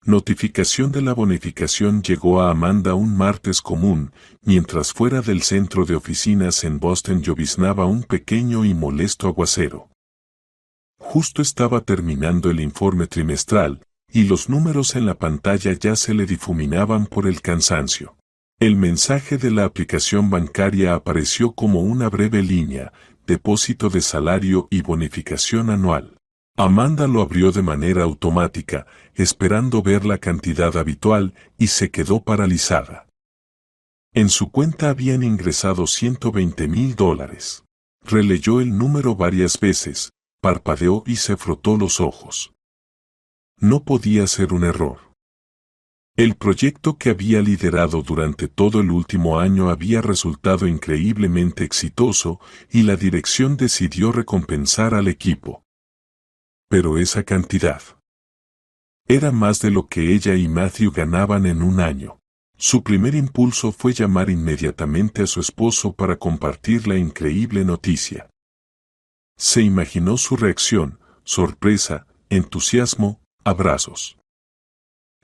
Notificación de la bonificación llegó a Amanda un martes común, mientras fuera del centro de oficinas en Boston lloviznaba un pequeño y molesto aguacero. Justo estaba terminando el informe trimestral, y los números en la pantalla ya se le difuminaban por el cansancio. El mensaje de la aplicación bancaria apareció como una breve línea: depósito de salario y bonificación anual. Amanda lo abrió de manera automática, esperando ver la cantidad habitual, y se quedó paralizada. En su cuenta habían ingresado $120,000. Releyó el número varias veces, parpadeó y se frotó los ojos. No podía ser un error. El proyecto que había liderado durante todo el último año había resultado increíblemente exitoso, y la dirección decidió recompensar al equipo. Pero esa cantidad era más de lo que ella y Matthew ganaban en un año. Su primer impulso fue llamar inmediatamente a su esposo para compartir la increíble noticia. Se imaginó su reacción: sorpresa, entusiasmo, abrazos.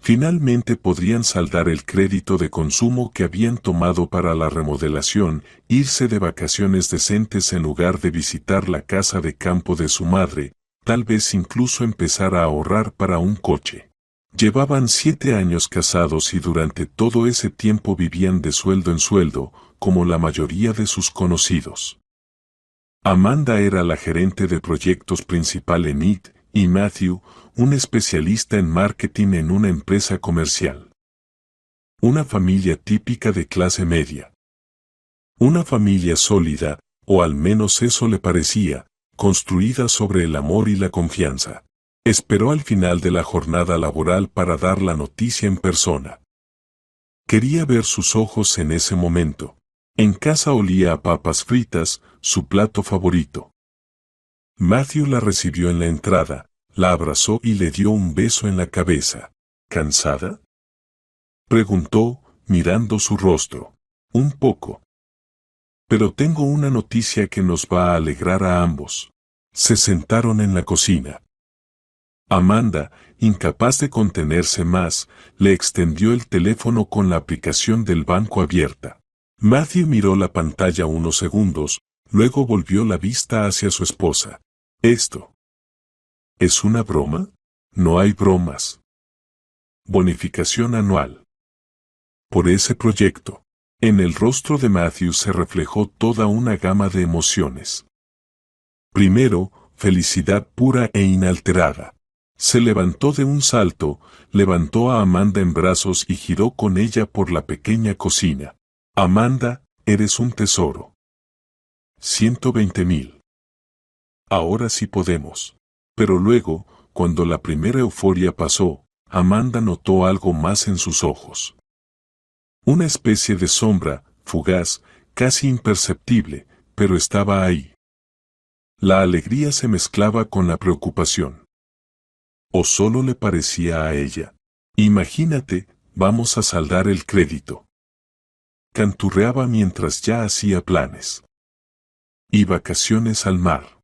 Finalmente podrían saldar el crédito de consumo que habían tomado para la remodelación, irse de vacaciones decentes en lugar de visitar la casa de campo de su madre, tal vez incluso empezar a ahorrar para un coche. Llevaban 7 años casados y durante todo ese tiempo vivían de sueldo en sueldo, como la mayoría de sus conocidos. Amanda era la gerente de proyectos principal en IT, y Matthew, un especialista en marketing en una empresa comercial. Una familia típica de clase media. Una familia sólida, o al menos eso le parecía, construida sobre el amor y la confianza. Esperó al final de la jornada laboral para dar la noticia en persona. Quería ver sus ojos en ese momento. En casa olía a papas fritas, su plato favorito. Matthew la recibió en la entrada, la abrazó y le dio un beso en la cabeza. ¿Cansada?, preguntó, mirando su rostro. Un poco. Pero tengo una noticia que nos va a alegrar a ambos. Se sentaron en la cocina. Amanda, incapaz de contenerse más, le extendió el teléfono con la aplicación del banco abierta. Matthew miró la pantalla unos segundos, luego volvió la vista hacia su esposa. ¿Esto es una broma? No hay bromas. Bonificación anual. Por ese proyecto. En el rostro de Matthew se reflejó toda una gama de emociones. Primero, felicidad pura e inalterada. Se levantó de un salto, levantó a Amanda en brazos y giró con ella por la pequeña cocina. Amanda, eres un tesoro. 120,000. Ahora sí podemos. Pero luego, cuando la primera euforia pasó, Amanda notó algo más en sus ojos. Una especie de sombra, fugaz, casi imperceptible, pero estaba ahí. La alegría se mezclaba con la preocupación. ¿O solo le parecía a ella? Imagínate, vamos a saldar el crédito. Canturreaba mientras ya hacía planes. Y vacaciones al mar.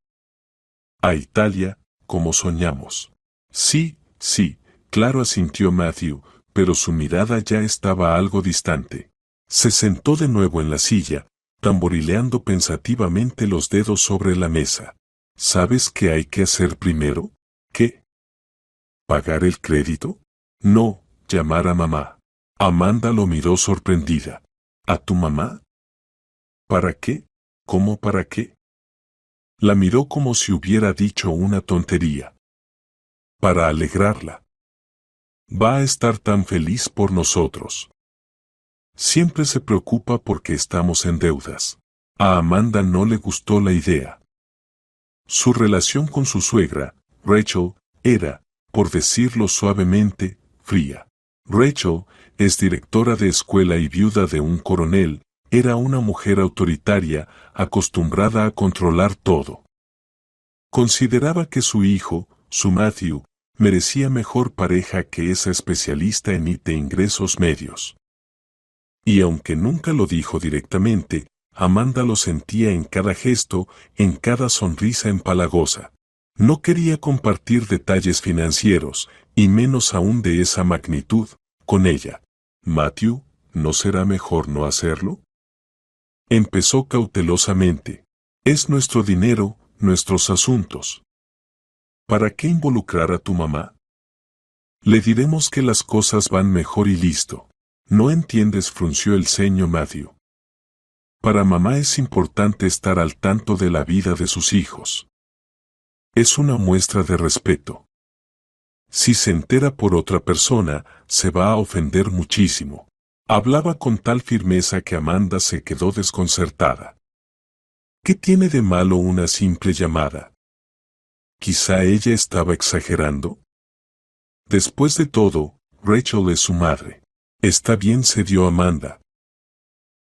A Italia, como soñamos. Sí, sí, claro, asintió Matthew, pero su mirada ya estaba algo distante. Se sentó de nuevo en la silla, tamborileando pensativamente los dedos sobre la mesa. ¿Sabes qué hay que hacer primero? ¿Qué? ¿Pagar el crédito? No, llamar a mamá. Amanda lo miró sorprendida. ¿A tu mamá? ¿Para qué? ¿Cómo para qué? La miró como si hubiera dicho una tontería. Para alegrarla. Va a estar tan feliz por nosotros. Siempre se preocupa porque estamos en deudas. A Amanda no le gustó la idea. Su relación con su suegra, Rachel, era, por decirlo suavemente, fría. Rachel es directora de escuela y viuda de un coronel, era una mujer autoritaria, acostumbrada a controlar todo. Consideraba que su hijo, su Matthew, merecía mejor pareja que esa especialista en IT de ingresos medios. Y aunque nunca lo dijo directamente, Amanda lo sentía en cada gesto, en cada sonrisa empalagosa. No quería compartir detalles financieros, Y menos aún de esa magnitud, con ella. Matthew, ¿no será mejor no hacerlo? Empezó cautelosamente. Es nuestro dinero, nuestros asuntos. ¿Para qué involucrar a tu mamá? Le diremos que las cosas van mejor y listo. ¿No entiendes?, frunció el ceño Matthew. Para mamá es importante estar al tanto de la vida de sus hijos. Es una muestra de respeto. Si se entera por otra persona, se va a ofender muchísimo. Hablaba con tal firmeza que Amanda se quedó desconcertada. ¿Qué tiene de malo una simple llamada? Quizá ella estaba exagerando. Después de todo, Rachel es su madre. Está bien, cedió Amanda.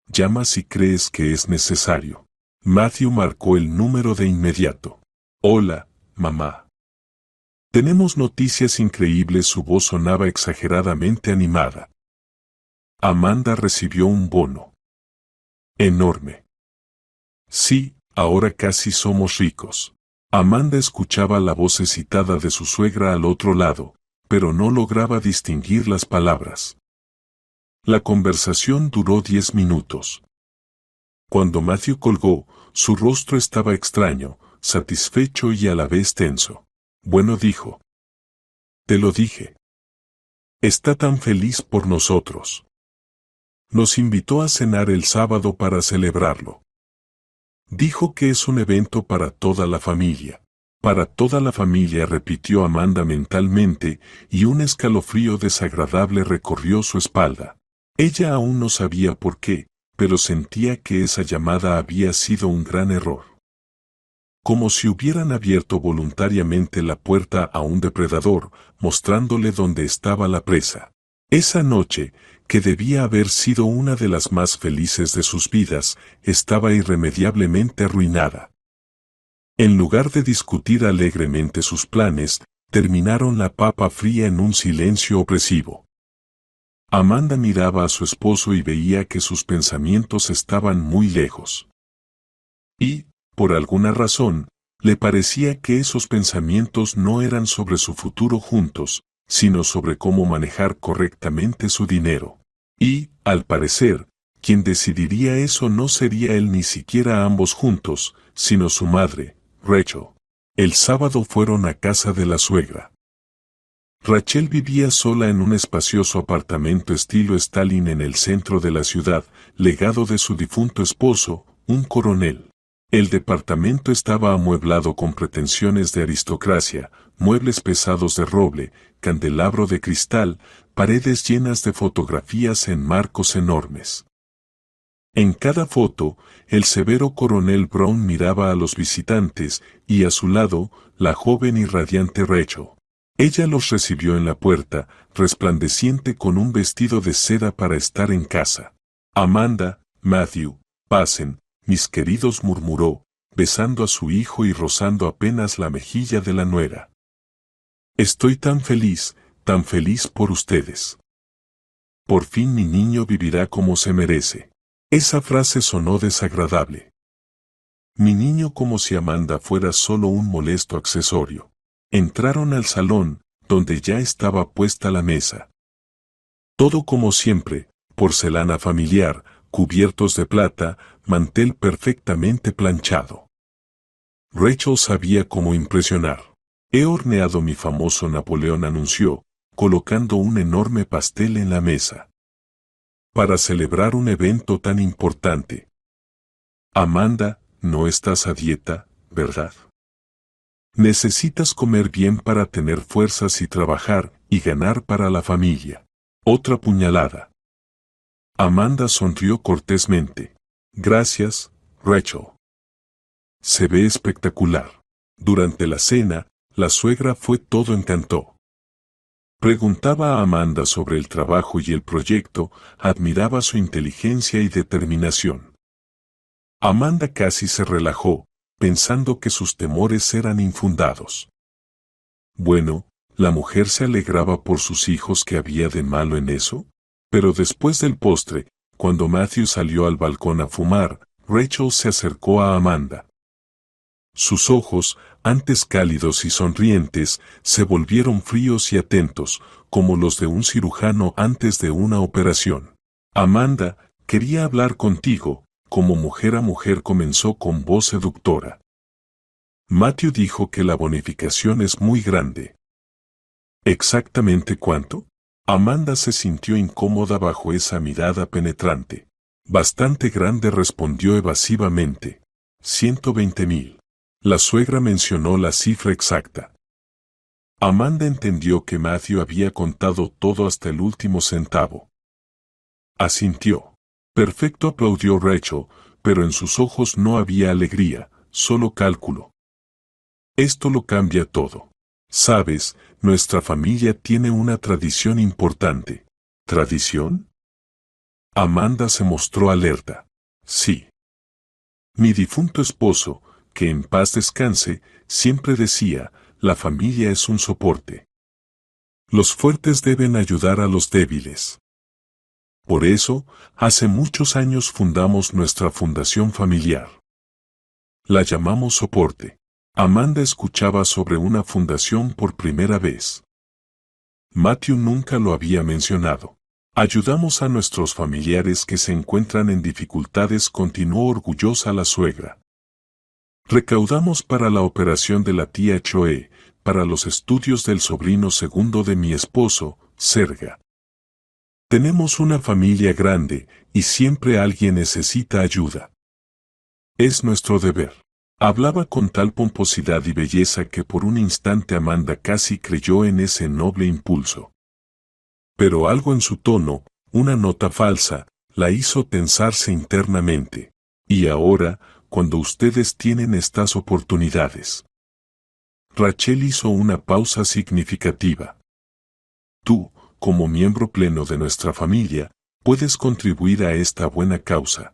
Llama si crees que es necesario. Matthew marcó el número de inmediato. Hola, mamá. Tenemos noticias increíbles. Su voz sonaba exageradamente animada. Amanda recibió un bono. Enorme. Sí, ahora casi somos ricos. Amanda escuchaba la voz excitada de su suegra al otro lado, pero no lograba distinguir las palabras. La conversación duró 10 minutos. Cuando Matthew colgó, su rostro estaba extraño, satisfecho y a la vez tenso. Bueno, dijo. Te lo dije. Está tan feliz por nosotros. Nos invitó a cenar el sábado para celebrarlo. Dijo que es un evento para toda la familia. Para toda la familia, repitió Amanda mentalmente, y un escalofrío desagradable recorrió su espalda. Ella aún no sabía por qué, pero sentía que esa llamada había sido un gran error. Como si hubieran abierto voluntariamente la puerta a un depredador, mostrándole dónde estaba la presa. Esa noche, que debía haber sido una de las más felices de sus vidas, estaba irremediablemente arruinada. En lugar de discutir alegremente sus planes, terminaron la papa fría en un silencio opresivo. Amanda miraba a su esposo y veía que sus pensamientos estaban muy lejos. Y, por alguna razón, le parecía que esos pensamientos no eran sobre su futuro juntos, sino sobre cómo manejar correctamente su dinero. Y, al parecer, quien decidiría eso no sería él ni siquiera ambos juntos, sino su madre, Rachel. El sábado fueron a casa de la suegra. Rachel vivía sola en un espacioso apartamento estilo Stalin en el centro de la ciudad, legado de su difunto esposo, un coronel. El departamento estaba amueblado con pretensiones de aristocracia, muebles pesados de roble, candelabro de cristal, paredes llenas de fotografías en marcos enormes. En cada foto, el severo coronel Brown miraba a los visitantes, y a su lado, la joven y radiante Rachel. Ella los recibió en la puerta, resplandeciente con un vestido de seda para estar en casa. Amanda, Matthew, pasen, mis queridos, murmuró, besando a su hijo y rozando apenas la mejilla de la nuera. Estoy tan feliz por ustedes. Por fin mi niño vivirá como se merece. Esa frase sonó desagradable. Mi niño, como si Amanda fuera solo un molesto accesorio. Entraron al salón, donde ya estaba puesta la mesa. Todo como siempre, porcelana familiar, cubiertos de plata, mantel perfectamente planchado. Rachel sabía cómo impresionar. He horneado mi famoso Napoleón, anunció, colocando un enorme pastel en la mesa. Para celebrar un evento tan importante. Amanda, no estás a dieta, ¿verdad? Necesitas comer bien para tener fuerzas y trabajar y ganar para la familia. Otra puñalada. Amanda sonrió cortésmente. Gracias, Rachel. Se ve espectacular. Durante la cena, la suegra fue todo encanto. Preguntaba a Amanda sobre el trabajo y el proyecto, admiraba su inteligencia y determinación. Amanda casi se relajó, pensando que sus temores eran infundados. Bueno, la mujer se alegraba por sus hijos. ¿Qué había de malo en eso? Pero después del postre, cuando Matthew salió al balcón a fumar, Rachel se acercó a Amanda. Sus ojos, antes cálidos y sonrientes, se volvieron fríos y atentos, como los de un cirujano antes de una operación. Amanda, quería hablar contigo, como mujer a mujer comenzó con voz seductora. Matthew dijo que la bonificación es muy grande. ¿Exactamente cuánto? Amanda se sintió incómoda bajo esa mirada penetrante. Bastante grande, respondió evasivamente. 120,000. La suegra mencionó la cifra exacta. Amanda entendió que Matthew había contado todo hasta el último centavo. Asintió. Perfecto, aplaudió Rachel, pero en sus ojos no había alegría, solo cálculo. Esto lo cambia todo. Sabes, nuestra familia tiene una tradición importante. ¿Tradición? Amanda se mostró alerta. Sí. Mi difunto esposo, que en paz descanse, siempre decía, la familia es un soporte. Los fuertes deben ayudar a los débiles. Por eso, hace muchos años fundamos nuestra fundación familiar. La llamamos Soporte. Amanda escuchaba sobre una fundación por primera vez. Matthew nunca lo había mencionado. Ayudamos a nuestros familiares que se encuentran en dificultades, continuó orgullosa la suegra. Recaudamos para la operación de la tía Choe, para los estudios del sobrino segundo de mi esposo, Serga. Tenemos una familia grande, y siempre alguien necesita ayuda. Es nuestro deber. Hablaba con tal pomposidad y belleza que por un instante Amanda casi creyó en ese noble impulso. Pero algo en su tono, una nota falsa, la hizo tensarse internamente. Y ahora, cuando ustedes tienen estas oportunidades. Rachel hizo una pausa significativa. Tú, como miembro pleno de nuestra familia, puedes contribuir a esta buena causa.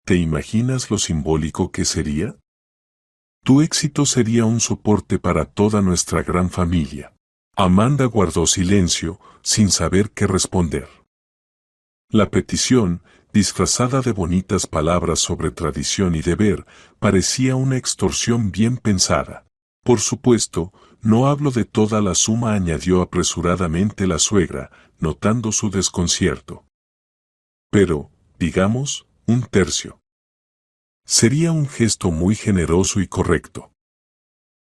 ¿Te imaginas lo simbólico que sería? Tu éxito sería un soporte para toda nuestra gran familia. Amanda guardó silencio, sin saber qué responder. La petición, disfrazada de bonitas palabras sobre tradición y deber, parecía una extorsión bien pensada. Por supuesto, no hablo de toda la suma, añadió apresuradamente la suegra, notando su desconcierto. Pero, digamos, 1/3. Sería un gesto muy generoso y correcto.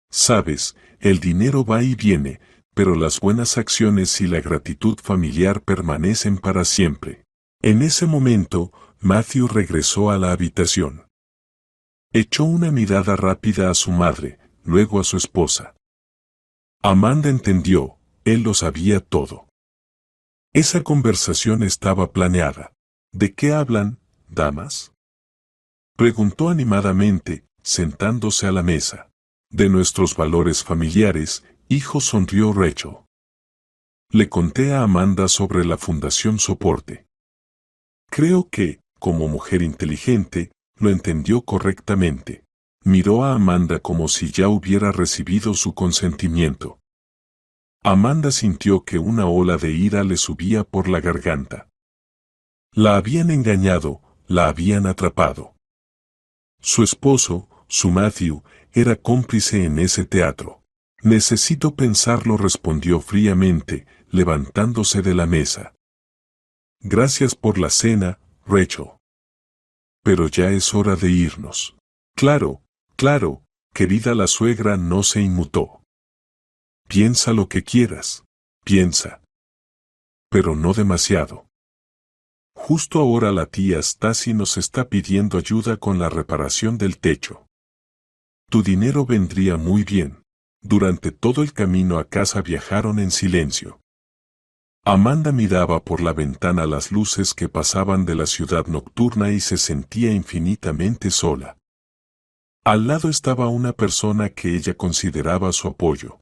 Sabes, el dinero va y viene, pero las buenas acciones y la gratitud familiar permanecen para siempre. En ese momento, Matthew regresó a la habitación. Echó una mirada rápida a su madre, luego a su esposa. Amanda entendió, él lo sabía todo. Esa conversación estaba planeada. ¿De qué hablan, damas? Preguntó animadamente, sentándose a la mesa. De nuestros valores familiares, hijo, sonrió Rachel. Le conté a Amanda sobre la Fundación Soporte. Creo que, como mujer inteligente, lo entendió correctamente. Miró a Amanda como si ya hubiera recibido su consentimiento. Amanda sintió que una ola de ira le subía por la garganta. La habían engañado, la habían atrapado. Su esposo, su Matthew, era cómplice en ese teatro. Necesito pensarlo, respondió fríamente, levantándose de la mesa. Gracias por la cena, Rachel. Pero ya es hora de irnos. Claro, claro, querida, la suegra no se inmutó. Piensa lo que quieras, piensa. Pero no demasiado. Justo ahora la tía Stacy nos está pidiendo ayuda con la reparación del techo. Tu dinero vendría muy bien. Durante todo el camino a casa viajaron en silencio. Amanda miraba por la ventana las luces que pasaban de la ciudad nocturna y se sentía infinitamente sola. Al lado estaba una persona que ella consideraba su apoyo.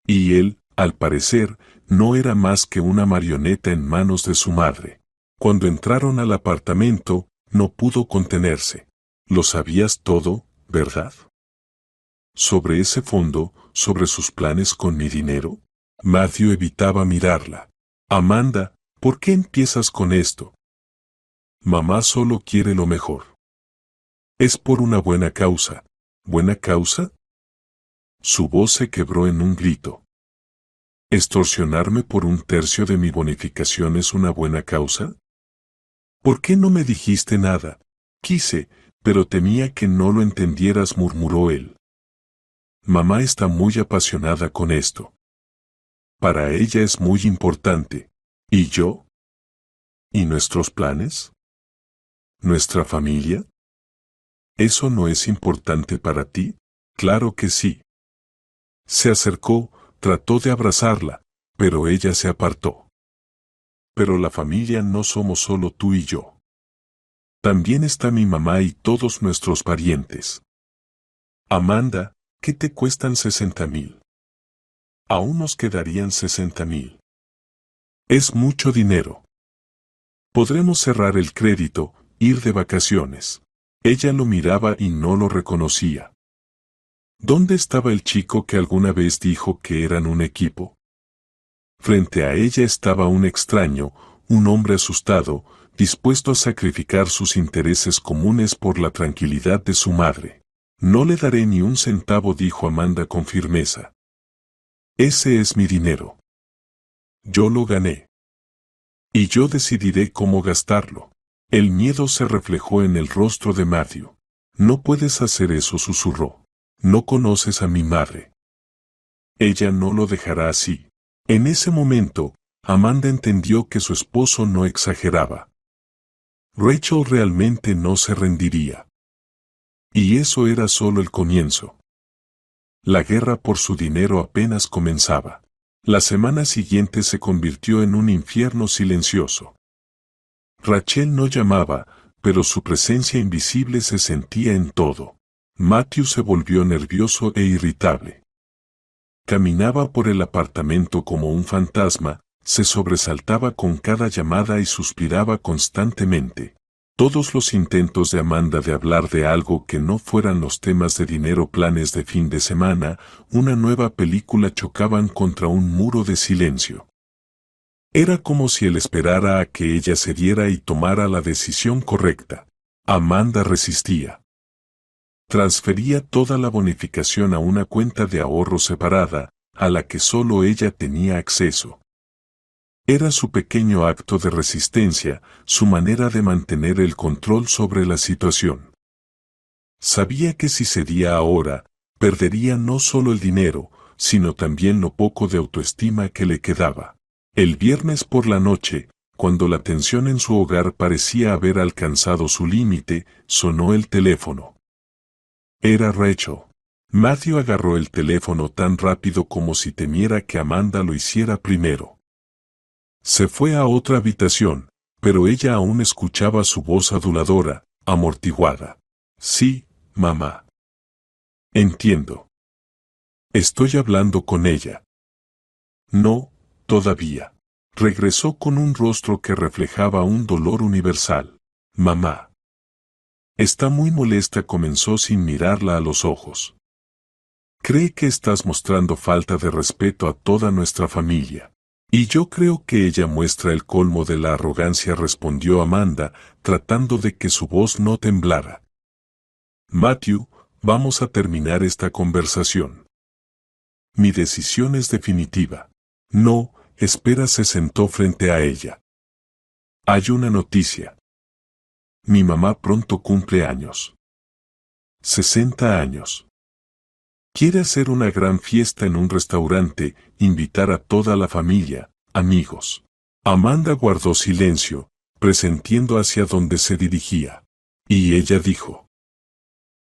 Y él, al parecer, no era más que una marioneta en manos de su madre. Cuando entraron al apartamento, no pudo contenerse. Lo sabías todo, ¿verdad? Sobre ese fondo, sobre sus planes con mi dinero. Matthew evitaba mirarla. Amanda, ¿por qué empiezas con esto? Mamá solo quiere lo mejor. Es por una buena causa. ¿Buena causa? Su voz se quebró en un grito. ¿Extorsionarme por 1/3 de mi bonificación es una buena causa? ¿Por qué no me dijiste nada? Quise, pero temía que no lo entendieras, murmuró él. Mamá está muy apasionada con esto. Para ella es muy importante. ¿Y yo? ¿Y nuestros planes? ¿Nuestra familia? ¿Eso no es importante para ti? Claro que sí. Se acercó, trató de abrazarla, pero ella se apartó. Pero la familia no somos solo tú y yo. También está mi mamá y todos nuestros parientes. Amanda, ¿qué te cuestan 60,000? Aún nos quedarían 60,000. Es mucho dinero. Podremos cerrar el crédito, ir de vacaciones. Ella lo miraba y no lo reconocía. ¿Dónde estaba el chico que alguna vez dijo que eran un equipo? Frente a ella estaba un extraño, un hombre asustado, dispuesto a sacrificar sus intereses comunes por la tranquilidad de su madre. No le daré ni un centavo, dijo Amanda con firmeza. Ese es mi dinero. Yo lo gané. Y yo decidiré cómo gastarlo. El miedo se reflejó en el rostro de Matthew. No puedes hacer eso, susurró. No conoces a mi madre. Ella no lo dejará así. En ese momento, Amanda entendió que su esposo no exageraba. Rachel realmente no se rendiría. Y eso era solo el comienzo. La guerra por su dinero apenas comenzaba. La semana siguiente se convirtió en un infierno silencioso. Rachel no llamaba, pero su presencia invisible se sentía en todo. Matthew se volvió nervioso e irritable. Caminaba por el apartamento como un fantasma, se sobresaltaba con cada llamada y suspiraba constantemente. Todos los intentos de Amanda de hablar de algo que no fueran los temas de dinero, planes de fin de semana, una nueva película, chocaban contra un muro de silencio. Era como si él esperara a que ella cediera y tomara la decisión correcta. Amanda resistía. Transfería toda la bonificación a una cuenta de ahorro separada, a la que solo ella tenía acceso. Era su pequeño acto de resistencia, su manera de mantener el control sobre la situación. Sabía que si cedía ahora, perdería no solo el dinero, sino también lo poco de autoestima que le quedaba. El viernes por la noche, cuando la tensión en su hogar parecía haber alcanzado su límite, sonó el teléfono. Era Rachel. Matthew agarró el teléfono tan rápido como si temiera que Amanda lo hiciera primero. Se fue a otra habitación, pero ella aún escuchaba su voz aduladora, amortiguada. Sí, mamá. Entiendo. Estoy hablando con ella. No, todavía. Regresó con un rostro que reflejaba un dolor universal. Mamá. Está muy molesta, comenzó sin mirarla a los ojos. Cree que estás mostrando falta de respeto a toda nuestra familia. Y yo creo que ella muestra el colmo de la arrogancia, respondió Amanda, tratando de que su voz no temblara. Matthew, vamos a terminar esta conversación. Mi decisión es definitiva. No, espera, se sentó frente a ella. Hay una noticia. Mi mamá pronto cumple años. 60 años. Quiere hacer una gran fiesta en un restaurante, invitar a toda la familia, amigos. Amanda guardó silencio, presintiendo hacia dónde se dirigía. Y ella dijo.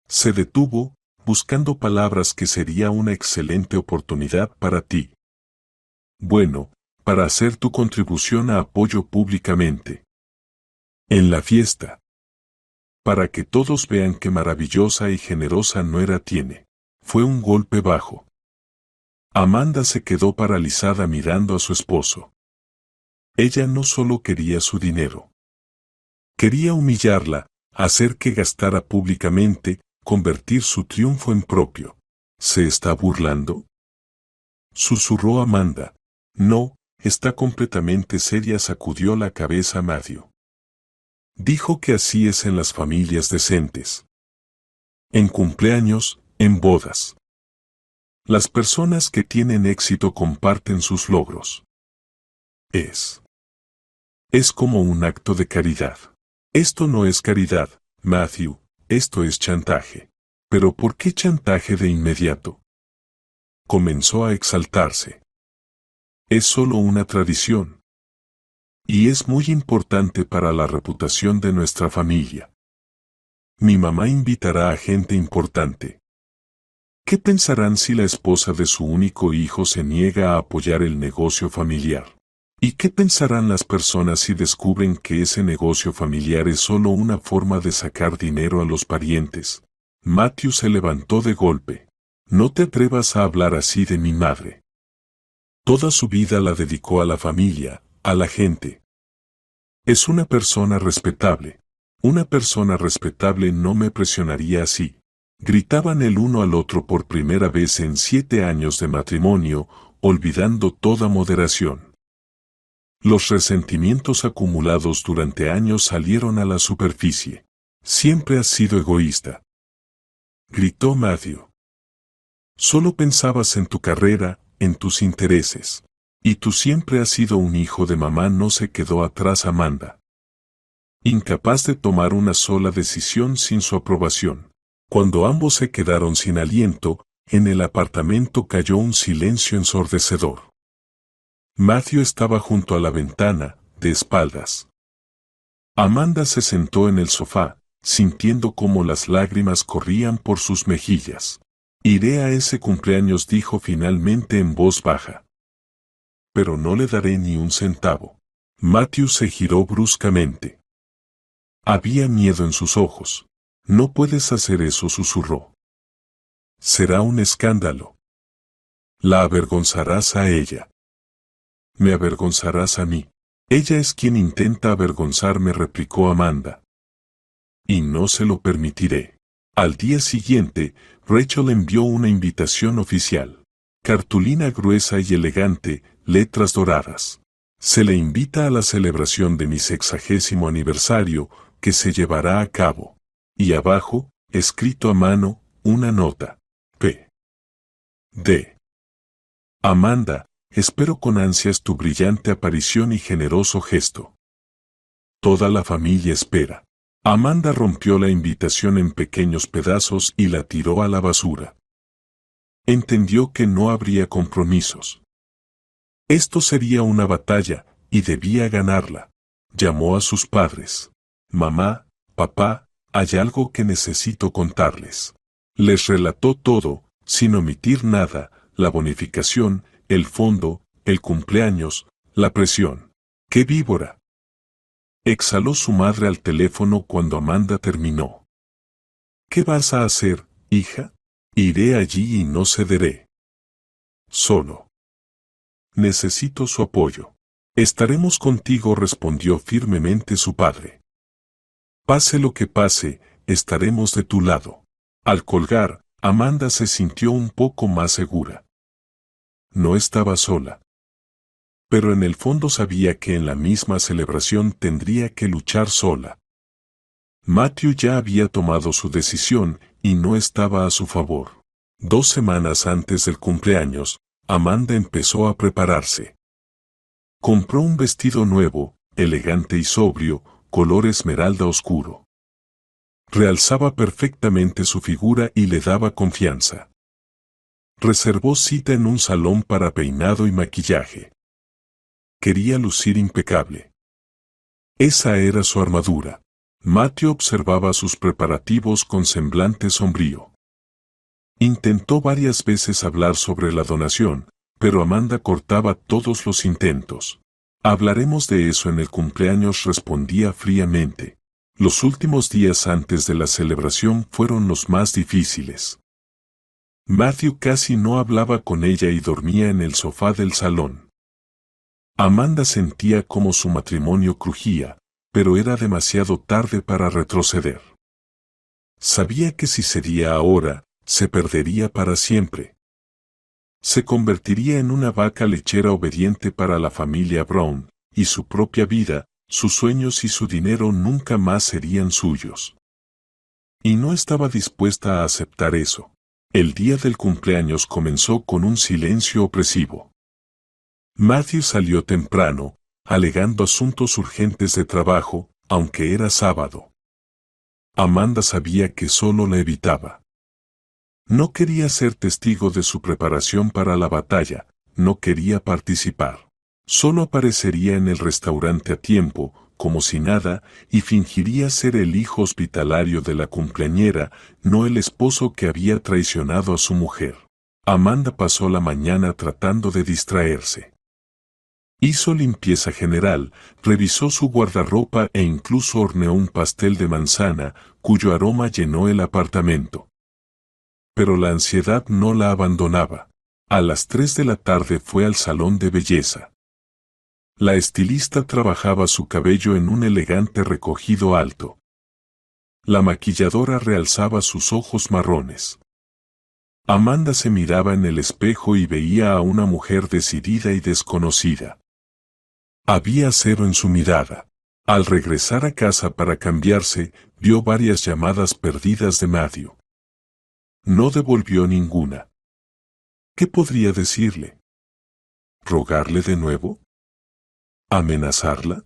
Se detuvo, buscando palabras. Que sería una excelente oportunidad para ti. Bueno, para hacer tu contribución a apoyo públicamente. En la fiesta. Para que todos vean qué maravillosa y generosa nuera tiene. Fue un golpe bajo. Amanda se quedó paralizada mirando a su esposo. Ella no solo quería su dinero. Quería humillarla, hacer que gastara públicamente, convertir su triunfo en propio. ¿Se está burlando? Susurró Amanda. No, está completamente seria, sacudió la cabeza Matthew. Dijo que así es en las familias decentes. En cumpleaños, en bodas. Las personas que tienen éxito comparten sus logros. Es como un acto de caridad. Esto no es caridad, Matthew, esto es chantaje. ¿Pero por qué chantaje de inmediato? Comenzó a exaltarse. Es solo una tradición. Y es muy importante para la reputación de nuestra familia. Mi mamá invitará a gente importante. ¿Qué pensarán si la esposa de su único hijo se niega a apoyar el negocio familiar? ¿Y qué pensarán las personas si descubren que ese negocio familiar es solo una forma de sacar dinero a los parientes? Matthew se levantó de golpe. No te atrevas a hablar así de mi madre. Toda su vida la dedicó a la familia, a la gente. Es una persona respetable. Una persona respetable no me presionaría así. Gritaban el uno al otro por primera vez en 7 años de matrimonio, olvidando toda moderación. Los resentimientos acumulados durante años salieron a la superficie. Siempre has sido egoísta, gritó Matthew. Solo pensabas en tu carrera, en tus intereses. Y tú siempre has sido un hijo de mamá. No se quedó atrás Amanda. Incapaz de tomar una sola decisión sin su aprobación. Cuando ambos se quedaron sin aliento, en el apartamento cayó un silencio ensordecedor. Matthew estaba junto a la ventana, de espaldas. Amanda se sentó en el sofá, sintiendo cómo las lágrimas corrían por sus mejillas. Iré a ese cumpleaños, dijo finalmente en voz baja. Pero no le daré ni un centavo. Matthew se giró bruscamente. Había miedo en sus ojos. No puedes hacer eso, susurró. Será un escándalo. La avergonzarás a ella. Me avergonzarás a mí. Ella es quien intenta avergonzarme, replicó Amanda. Y no se lo permitiré. Al día siguiente, Rachel envió una invitación oficial. Cartulina gruesa y elegante, letras doradas. Se le invita a la celebración de mi 60º aniversario, que se llevará a cabo. Y abajo, escrito a mano, una nota. P. D. Amanda, espero con ansias tu brillante aparición y generoso gesto. Toda la familia espera. Amanda rompió la invitación en pequeños pedazos y la tiró a la basura. Entendió que no habría compromisos. Esto sería una batalla, y debía ganarla. Llamó a sus padres. Mamá, papá, hay algo que necesito contarles. Les relató todo, sin omitir nada, la bonificación, el fondo, el cumpleaños, la presión. ¡Qué víbora! Exhaló su madre al teléfono cuando Amanda terminó. ¿Qué vas a hacer, hija? Iré allí y no cederé. Solo. Necesito su apoyo. Estaremos contigo, respondió firmemente su padre. Pase lo que pase, estaremos de tu lado. Al colgar, Amanda se sintió un poco más segura. No estaba sola. Pero en el fondo sabía que en la misma celebración tendría que luchar sola. Matthew ya había tomado su decisión y no estaba a su favor. 2 semanas antes del cumpleaños, Amanda empezó a prepararse. Compró un vestido nuevo, elegante y sobrio, color esmeralda oscuro. Realzaba perfectamente su figura y le daba confianza. Reservó cita en un salón para peinado y maquillaje. Quería lucir impecable. Esa era su armadura. Matthew observaba sus preparativos con semblante sombrío. Intentó varias veces hablar sobre la donación, pero Amanda cortaba todos los intentos. Hablaremos de eso en el cumpleaños, respondía fríamente. Los últimos días antes de la celebración fueron los más difíciles. Matthew casi no hablaba con ella y dormía en el sofá del salón. Amanda sentía cómo su matrimonio crujía, pero era demasiado tarde para retroceder. Sabía que si cedía ahora, se perdería para siempre. Se convertiría en una vaca lechera obediente para la familia Brown, y su propia vida, sus sueños y su dinero nunca más serían suyos. Y no estaba dispuesta a aceptar eso. El día del cumpleaños comenzó con un silencio opresivo. Matthew salió temprano, alegando asuntos urgentes de trabajo, aunque era sábado. Amanda sabía que solo la evitaba. No quería ser testigo de su preparación para la batalla, no quería participar. Solo aparecería en el restaurante a tiempo, como si nada, y fingiría ser el hijo hospitalario de la cumpleañera, no el esposo que había traicionado a su mujer. Amanda pasó la mañana tratando de distraerse. Hizo limpieza general, revisó su guardarropa e incluso horneó un pastel de manzana, cuyo aroma llenó el apartamento. Pero la ansiedad no la abandonaba. A las 3 de la tarde fue al salón de belleza. La estilista trabajaba su cabello en un elegante recogido alto. La maquilladora realzaba sus ojos marrones. Amanda se miraba en el espejo y veía a una mujer decidida y desconocida. Había acero en su mirada. Al regresar a casa para cambiarse, vio varias llamadas perdidas de Matthew. No devolvió ninguna. ¿Qué podría decirle? ¿Rogarle de nuevo? ¿Amenazarla?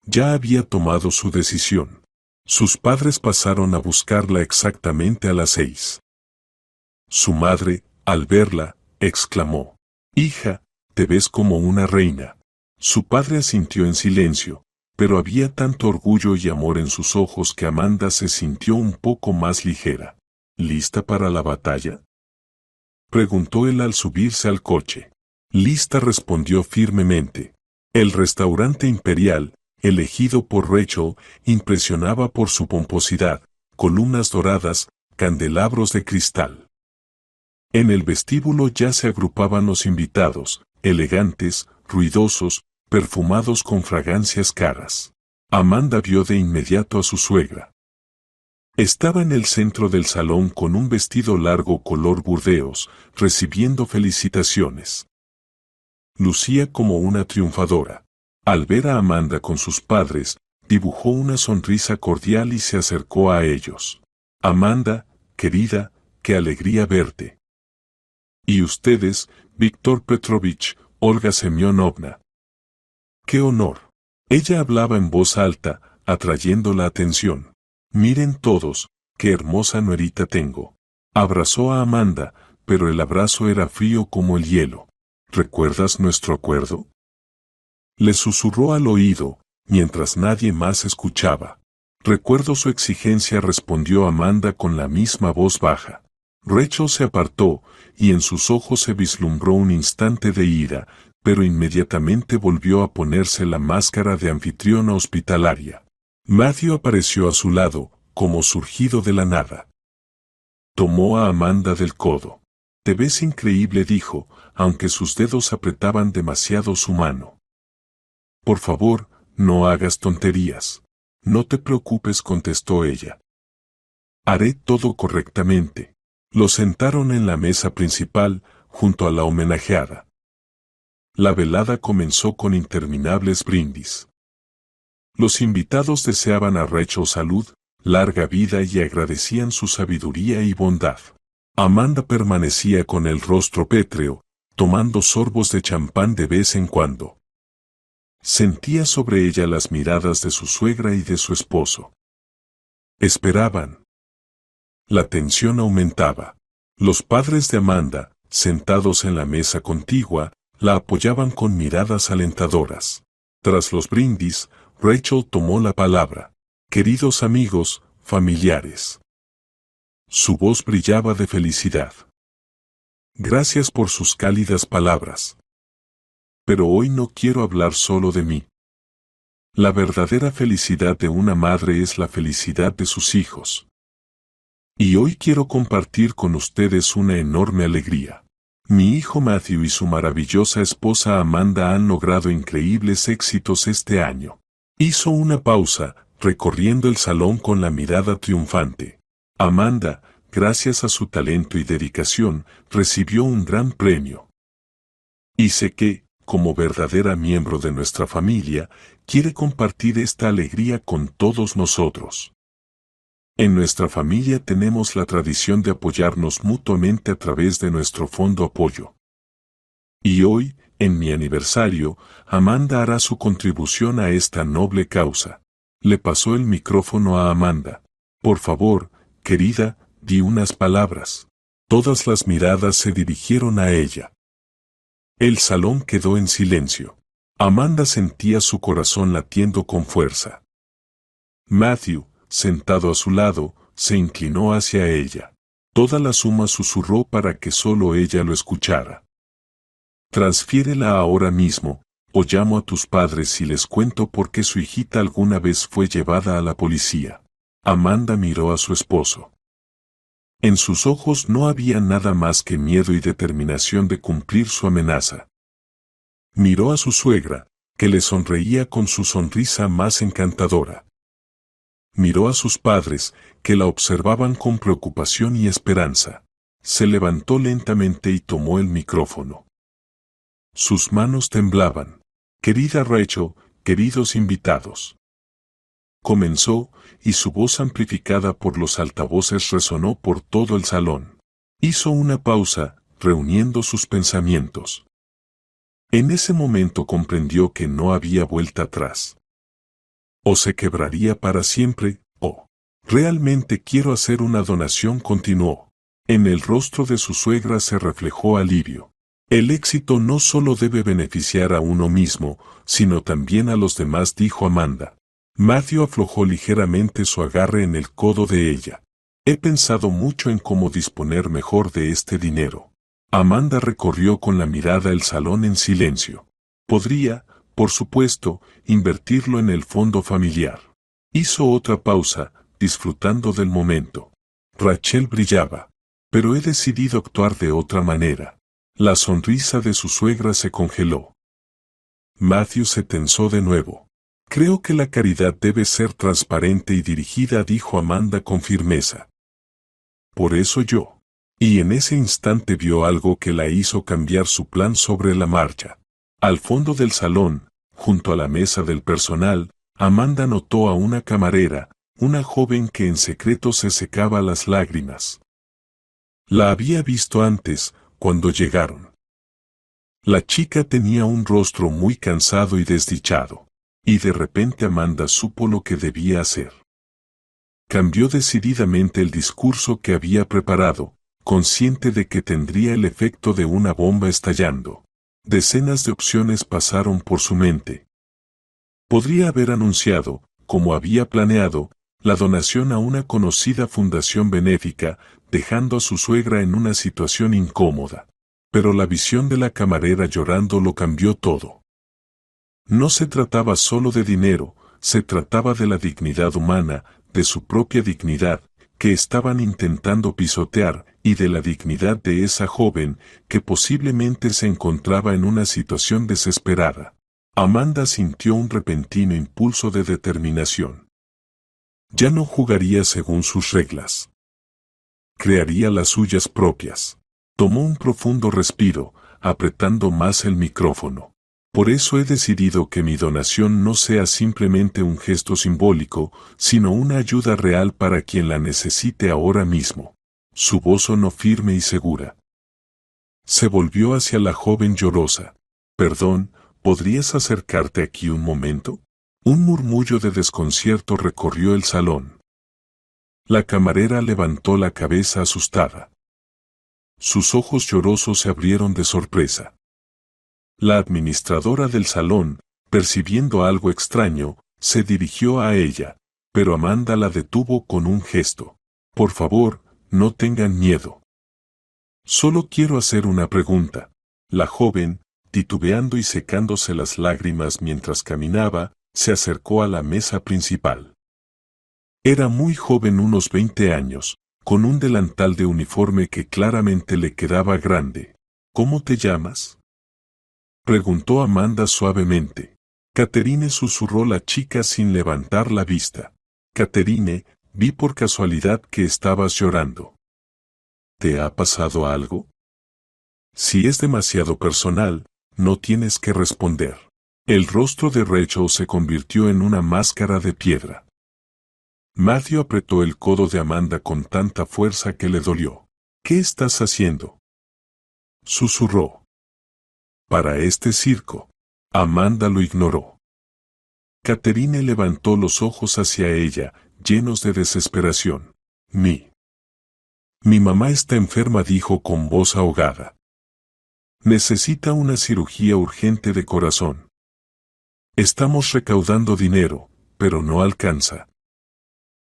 Ya había tomado su decisión. Sus padres pasaron a buscarla exactamente a las 6. Su madre, al verla, exclamó: «Hija, te ves como una reina». Su padre asintió en silencio, pero había tanto orgullo y amor en sus ojos que Amanda se sintió un poco más ligera. ¿Lista para la batalla?, preguntó él al subirse al coche. Lista, respondió firmemente. El restaurante imperial, elegido por Rachel, impresionaba por su pomposidad, columnas doradas, candelabros de cristal. En el vestíbulo ya se agrupaban los invitados, elegantes, ruidosos, perfumados con fragancias caras. Amanda vio de inmediato a su suegra. Estaba en el centro del salón con un vestido largo color burdeos, recibiendo felicitaciones. Lucía como una triunfadora. Al ver a Amanda con sus padres, dibujó una sonrisa cordial y se acercó a ellos. «Amanda, querida, qué alegría verte. Y ustedes, Víctor Petrovich, Olga Semyonovna. ¡Qué honor!». Ella hablaba en voz alta, atrayendo la atención. «Miren todos, qué hermosa nuerita tengo». Abrazó a Amanda, pero el abrazo era frío como el hielo. «¿Recuerdas nuestro acuerdo?», le susurró al oído, mientras nadie más escuchaba. «Recuerdo su exigencia», respondió Amanda con la misma voz baja. Rachel se apartó, y en sus ojos se vislumbró un instante de ira, pero inmediatamente volvió a ponerse la máscara de anfitriona hospitalaria. Matthew apareció a su lado, como surgido de la nada. Tomó a Amanda del codo. «Te ves increíble», dijo, aunque sus dedos apretaban demasiado su mano. «Por favor, no hagas tonterías». «No te preocupes», contestó ella. «Haré todo correctamente». Lo sentaron en la mesa principal, junto a la homenajeada. La velada comenzó con interminables brindis. Los invitados deseaban a Rachel salud, larga vida y agradecían su sabiduría y bondad. Amanda permanecía con el rostro pétreo, tomando sorbos de champán de vez en cuando. Sentía sobre ella las miradas de su suegra y de su esposo. Esperaban. La tensión aumentaba. Los padres de Amanda, sentados en la mesa contigua, la apoyaban con miradas alentadoras. Tras los brindis, Rachel tomó la palabra. «Queridos amigos, familiares». Su voz brillaba de felicidad. «Gracias por sus cálidas palabras. Pero hoy no quiero hablar solo de mí. La verdadera felicidad de una madre es la felicidad de sus hijos. Y hoy quiero compartir con ustedes una enorme alegría. Mi hijo Matthew y su maravillosa esposa Amanda han logrado increíbles éxitos este año». Hizo una pausa, recorriendo el salón con la mirada triunfante. Amanda, gracias a su talento y dedicación, recibió un gran premio. Y sé que, como verdadera miembro de nuestra familia, quiere compartir esta alegría con todos nosotros. En nuestra familia tenemos la tradición de apoyarnos mutuamente a través de nuestro fondo apoyo. Y hoy, en mi aniversario, Amanda hará su contribución a esta noble causa. Le pasó el micrófono a Amanda. Por favor, querida, di unas palabras. Todas las miradas se dirigieron a ella. El salón quedó en silencio. Amanda sentía su corazón latiendo con fuerza. Matthew, sentado a su lado, se inclinó hacia ella. Toda la suma susurró para que solo ella lo escuchara. Transfiérela ahora mismo, o llamo a tus padres y les cuento por qué su hijita alguna vez fue llevada a la policía. Amanda miró a su esposo. En sus ojos no había nada más que miedo y determinación de cumplir su amenaza. Miró a su suegra, que le sonreía con su sonrisa más encantadora. Miró a sus padres, que la observaban con preocupación y esperanza. Se levantó lentamente y tomó el micrófono. Sus manos temblaban. Querida Rachel, queridos invitados. Comenzó, y su voz amplificada por los altavoces resonó por todo el salón. Hizo una pausa, reuniendo sus pensamientos. En ese momento comprendió que no había vuelta atrás. O se quebraría para siempre, o realmente quiero hacer una donación, continuó. En el rostro de su suegra se reflejó alivio. El éxito no solo debe beneficiar a uno mismo, sino también a los demás, dijo Amanda. Matthew aflojó ligeramente su agarre en el codo de ella. He pensado mucho en cómo disponer mejor de este dinero. Amanda recorrió con la mirada el salón en silencio. Podría, por supuesto, invertirlo en el fondo familiar. Hizo otra pausa, disfrutando del momento. Rachel brillaba. Pero he decidido actuar de otra manera. La sonrisa de su suegra se congeló. Matthew se tensó de nuevo. Creo que la caridad debe ser transparente y dirigida, dijo Amanda con firmeza. Por eso yo. Y en ese instante vio algo que la hizo cambiar su plan sobre la marcha. Al fondo del salón, junto a la mesa del personal, Amanda notó a una camarera, una joven que en secreto se secaba las lágrimas. La había visto antes, cuando llegaron. La chica tenía un rostro muy cansado y desdichado. Y de repente Amanda supo lo que debía hacer. Cambió decididamente el discurso que había preparado, consciente de que tendría el efecto de una bomba estallando. Decenas de opciones pasaron por su mente. Podría haber anunciado, como había planeado, la donación a una conocida fundación benéfica, dejando a su suegra en una situación incómoda. Pero la visión de la camarera llorando lo cambió todo. No se trataba solo de dinero, se trataba de la dignidad humana, de su propia dignidad, que estaban intentando pisotear, y de la dignidad de esa joven, que posiblemente se encontraba en una situación desesperada. Amanda sintió un repentino impulso de determinación. Ya no jugaría según sus reglas. Crearía las suyas propias. Tomó un profundo respiro, apretando más el micrófono. Por eso he decidido que mi donación no sea simplemente un gesto simbólico, sino una ayuda real para quien la necesite ahora mismo. Su voz sonó firme y segura. Se volvió hacia la joven llorosa. Perdón, ¿podrías acercarte aquí un momento? Un murmullo de desconcierto recorrió el salón. La camarera levantó la cabeza asustada. Sus ojos llorosos se abrieron de sorpresa. La administradora del salón, percibiendo algo extraño, se dirigió a ella, pero Amanda la detuvo con un gesto. Por favor, no tengan miedo. Solo quiero hacer una pregunta. La joven, titubeando y secándose las lágrimas mientras caminaba, se acercó a la mesa principal. Era muy joven, unos 20 años, con un delantal de uniforme que claramente le quedaba grande. ¿Cómo te llamas?, preguntó Amanda suavemente. Catherine, susurró la chica sin levantar la vista. Catherine, vi por casualidad que estabas llorando. ¿Te ha pasado algo? Si es demasiado personal, no tienes que responder. El rostro de Rachel se convirtió en una máscara de piedra. Matthew apretó el codo de Amanda con tanta fuerza que le dolió. ¿Qué estás haciendo?, susurró. Para este circo. Amanda lo ignoró. Catherine levantó los ojos hacia ella, llenos de desesperación. Mi mamá está enferma, dijo con voz ahogada. Necesita una cirugía urgente de corazón. Estamos recaudando dinero, pero no alcanza.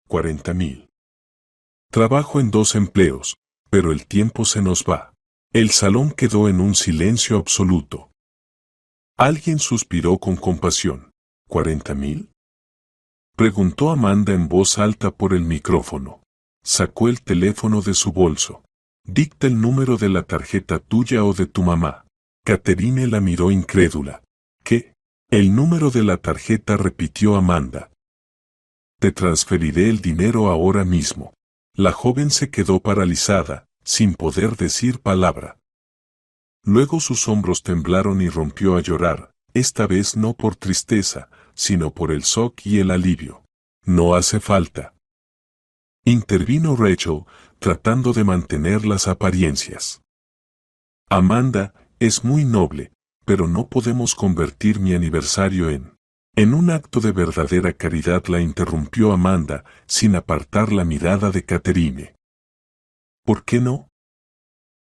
40,000. Trabajo en 2 empleos, pero el tiempo se nos va. El salón quedó en un silencio absoluto. Alguien suspiró con compasión. ¿40,000? Preguntó Amanda en voz alta por el micrófono. Sacó el teléfono de su bolso. Dicta el número de la tarjeta tuya o de tu mamá. Catherine la miró incrédula. ¿Qué? El número de la tarjeta, repitió Amanda. Te transferiré el dinero ahora mismo. La joven se quedó paralizada, sin poder decir palabra. Luego sus hombros temblaron y rompió a llorar, esta vez no por tristeza, sino por el shock y el alivio. No hace falta. Intervino Rachel, tratando de mantener las apariencias. Amanda, es muy noble, pero no podemos convertir mi aniversario en un acto de verdadera caridad, la interrumpió Amanda, sin apartar la mirada de Catherine. ¿Por qué no?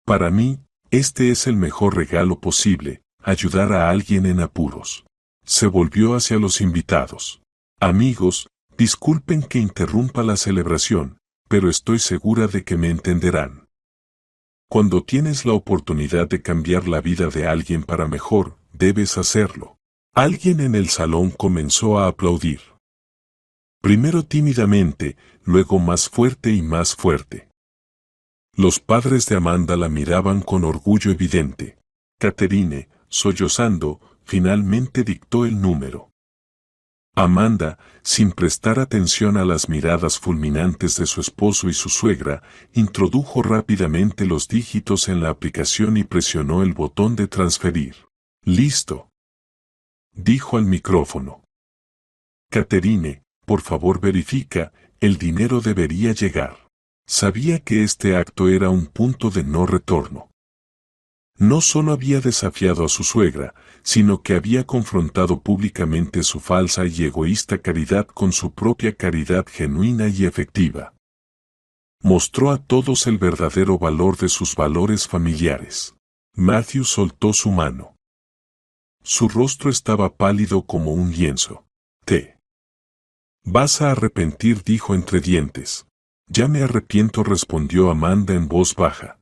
Para mí, este es el mejor regalo posible, ayudar a alguien en apuros. Se volvió hacia los invitados. Amigos, disculpen que interrumpa la celebración, pero estoy segura de que me entenderán. Cuando tienes la oportunidad de cambiar la vida de alguien para mejor, debes hacerlo. Alguien en el salón comenzó a aplaudir. Primero tímidamente, luego más fuerte y más fuerte. Los padres de Amanda la miraban con orgullo evidente. Catherine, sollozando, finalmente dictó el número. Amanda, sin prestar atención a las miradas fulminantes de su esposo y su suegra, introdujo rápidamente los dígitos en la aplicación y presionó el botón de transferir. «Listo», dijo al micrófono. «Catherine, por favor verifica, el dinero debería llegar». Sabía que este acto era un punto de no retorno. No solo había desafiado a su suegra, sino que había confrontado públicamente su falsa y egoísta caridad con su propia caridad genuina y efectiva. Mostró a todos el verdadero valor de sus valores familiares. Matthew soltó su mano. Su rostro estaba pálido como un lienzo. «Te vas a arrepentir», dijo entre dientes. «Ya me arrepiento», respondió Amanda en voz baja.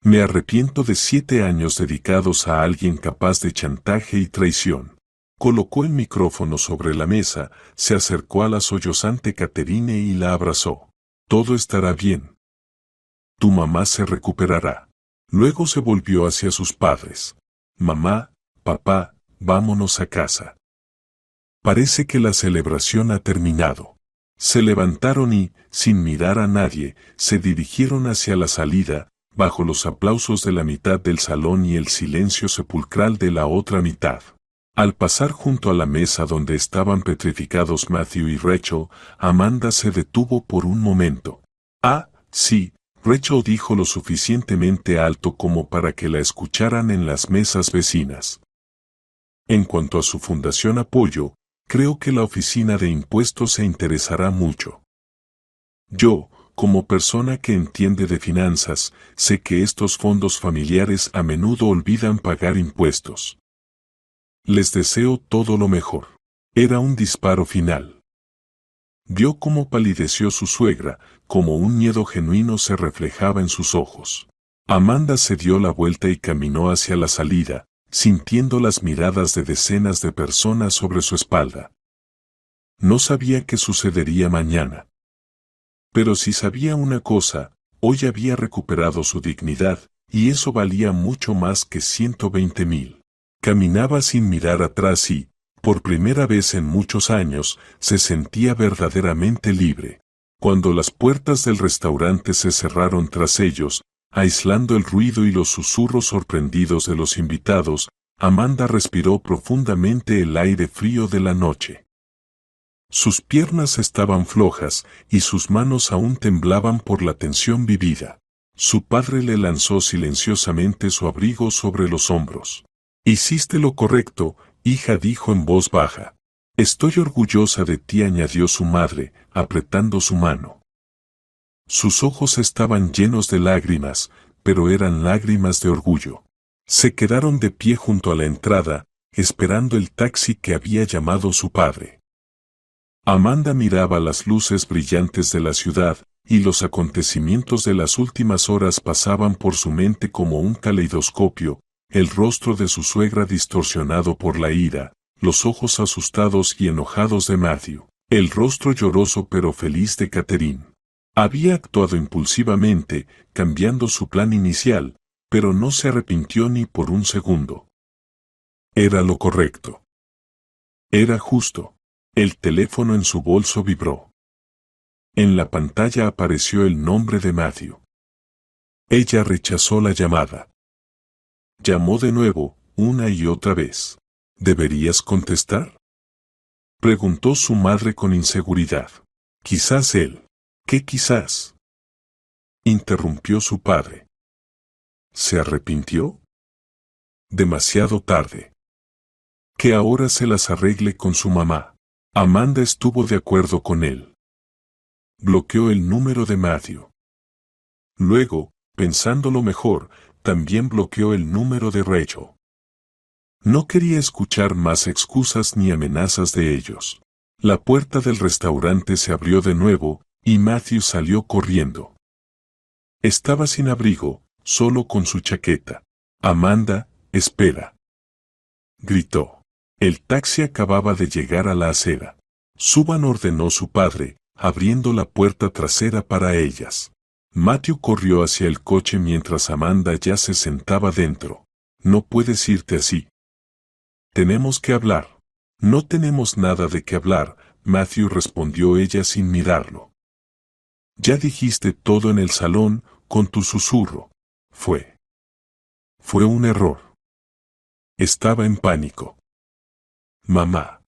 «Me arrepiento de 7 años dedicados a alguien capaz de chantaje y traición». Colocó el micrófono sobre la mesa, se acercó a la sollozante Catherine y la abrazó. «Todo estará bien. Tu mamá se recuperará». Luego se volvió hacia sus padres. «Mamá, papá, vámonos a casa. Parece que la celebración ha terminado». Se levantaron y, sin mirar a nadie, se dirigieron hacia la salida, bajo los aplausos de la mitad del salón y el silencio sepulcral de la otra mitad. Al pasar junto a la mesa donde estaban petrificados Matthew y Rachel, Amanda se detuvo por un momento. «Ah, sí», Rachel dijo lo suficientemente alto como para que la escucharan en las mesas vecinas. «En cuanto a su fundación apoyo, creo que la oficina de impuestos se interesará mucho. Yo, como persona que entiende de finanzas, sé que estos fondos familiares a menudo olvidan pagar impuestos. Les deseo todo lo mejor». Era un disparo final. Vio cómo palideció su suegra, como un miedo genuino se reflejaba en sus ojos. Amanda se dio la vuelta y caminó hacia la salida, sintiendo las miradas de decenas de personas sobre su espalda. No sabía qué sucedería mañana. Pero sí sabía una cosa, hoy había recuperado su dignidad, y eso valía mucho más que 120,000. Caminaba sin mirar atrás y, por primera vez en muchos años, se sentía verdaderamente libre. Cuando las puertas del restaurante se cerraron tras ellos, aislando el ruido y los susurros sorprendidos de los invitados, Amanda respiró profundamente el aire frío de la noche. Sus piernas estaban flojas y sus manos aún temblaban por la tensión vivida. Su padre le lanzó silenciosamente su abrigo sobre los hombros. «Hiciste lo correcto, hija», dijo en voz baja. «Estoy orgullosa de ti», añadió su madre, apretando su mano. Sus ojos estaban llenos de lágrimas, pero eran lágrimas de orgullo. Se quedaron de pie junto a la entrada, esperando el taxi que había llamado su padre. Amanda miraba las luces brillantes de la ciudad, y los acontecimientos de las últimas horas pasaban por su mente como un caleidoscopio, el rostro de su suegra distorsionado por la ira, los ojos asustados y enojados de Matthew, el rostro lloroso pero feliz de Catherine. Había actuado impulsivamente, cambiando su plan inicial, pero no se arrepintió ni por un segundo. Era lo correcto. Era justo. El teléfono en su bolso vibró. En la pantalla apareció el nombre de Matthew. Ella rechazó la llamada. Llamó de nuevo, una y otra vez. ¿Deberías contestar?, preguntó su madre con inseguridad. Quizás él. ¿Qué quizás?, interrumpió su padre. ¿Se arrepintió? Demasiado tarde. Que ahora se las arregle con su mamá. Amanda estuvo de acuerdo con él. Bloqueó el número de Matthew. Luego, pensándolo mejor, también bloqueó el número de Rachel. No quería escuchar más excusas ni amenazas de ellos. La puerta del restaurante se abrió de nuevo, y Matthew salió corriendo. Estaba sin abrigo, solo con su chaqueta. «Amanda, espera», gritó. El taxi acababa de llegar a la acera. «Suban», ordenó su padre, abriendo la puerta trasera para ellas. Matthew corrió hacia el coche mientras Amanda ya se sentaba dentro. «No puedes irte así. Tenemos que hablar». «No tenemos nada de qué hablar», Matthew respondió ella sin mirarlo. «Ya dijiste todo en el salón, con tu susurro. Fue un error». Estaba en pánico. «Mamá.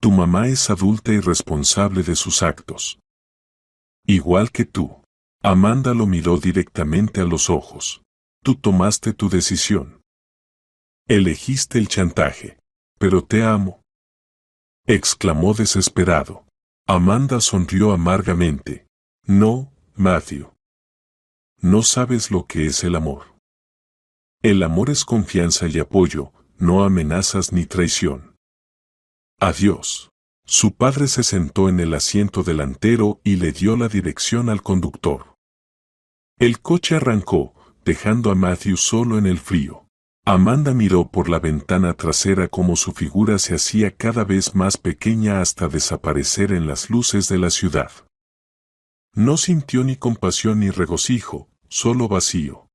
Tu mamá es adulta y responsable de sus actos. Igual que tú». Amanda lo miró directamente a los ojos. «Tú tomaste tu decisión. Elegiste el chantaje. Pero te amo», exclamó desesperado. Amanda sonrió amargamente. «No, Matthew. No sabes lo que es el amor. El amor es confianza y apoyo, no amenazas ni traición. Adiós». Su padre se sentó en el asiento delantero y le dio la dirección al conductor. El coche arrancó, dejando a Matthew solo en el frío. Amanda miró por la ventana trasera como su figura se hacía cada vez más pequeña hasta desaparecer en las luces de la ciudad. No sintió ni compasión ni regocijo, solo vacío.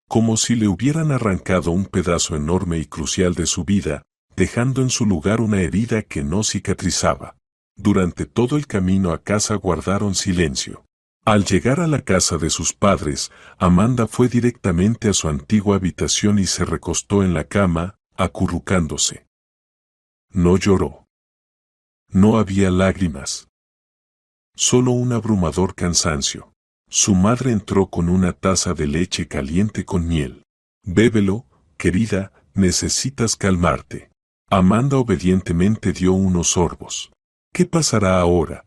Como si le hubieran arrancado un pedazo enorme y crucial de su vida, dejando en su lugar una herida que no cicatrizaba. Durante todo el camino a casa guardaron silencio. Al llegar a la casa de sus padres, Amanda fue directamente a su antigua habitación y se recostó en la cama, acurrucándose. No lloró. No había lágrimas. Solo un abrumador cansancio. Su madre entró con una taza de leche caliente con miel. «Bébelo, querida, necesitas calmarte». Amanda obedientemente dio unos sorbos. «¿Qué pasará ahora?»,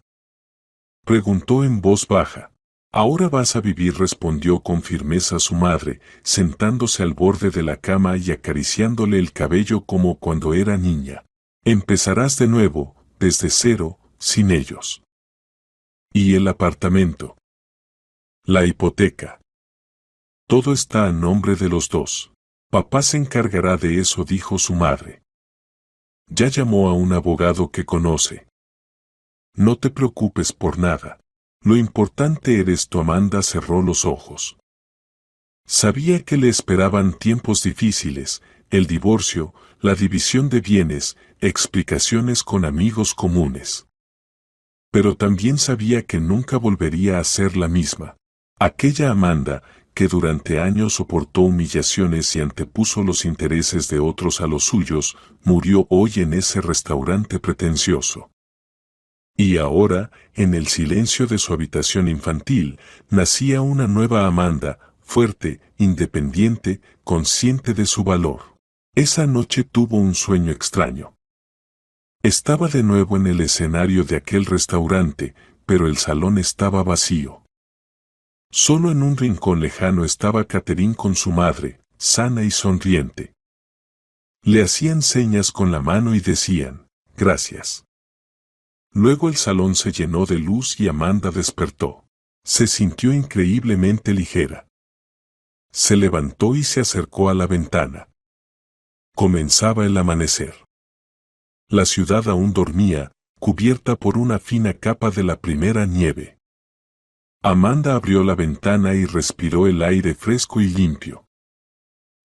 preguntó en voz baja. «Ahora vas a vivir», respondió con firmeza su madre, sentándose al borde de la cama y acariciándole el cabello como cuando era niña. «Empezarás de nuevo, desde cero, sin ellos. ¿Y el apartamento? La hipoteca? Todo está a nombre de los dos. Papá se encargará de eso», dijo su madre. «Ya llamó a un abogado que conoce. No te preocupes por nada. Lo importante eres tú». Amanda cerró los ojos. Sabía que le esperaban tiempos difíciles, el divorcio, la división de bienes, explicaciones con amigos comunes. Pero también sabía que nunca volvería a ser la misma. Aquella Amanda, que durante años soportó humillaciones y antepuso los intereses de otros a los suyos, murió hoy en ese restaurante pretencioso. Y ahora, en el silencio de su habitación infantil, nacía una nueva Amanda, fuerte, independiente, consciente de su valor. Esa noche tuvo un sueño extraño. Estaba de nuevo en el escenario de aquel restaurante, pero el salón estaba vacío. Solo en un rincón lejano estaba Catherine con su madre, sana y sonriente. Le hacían señas con la mano y decían, gracias. Luego el salón se llenó de luz y Amanda despertó. Se sintió increíblemente ligera. Se levantó y se acercó a la ventana. Comenzaba el amanecer. La ciudad aún dormía, cubierta por una fina capa de la primera nieve. Amanda abrió la ventana y respiró el aire fresco y limpio.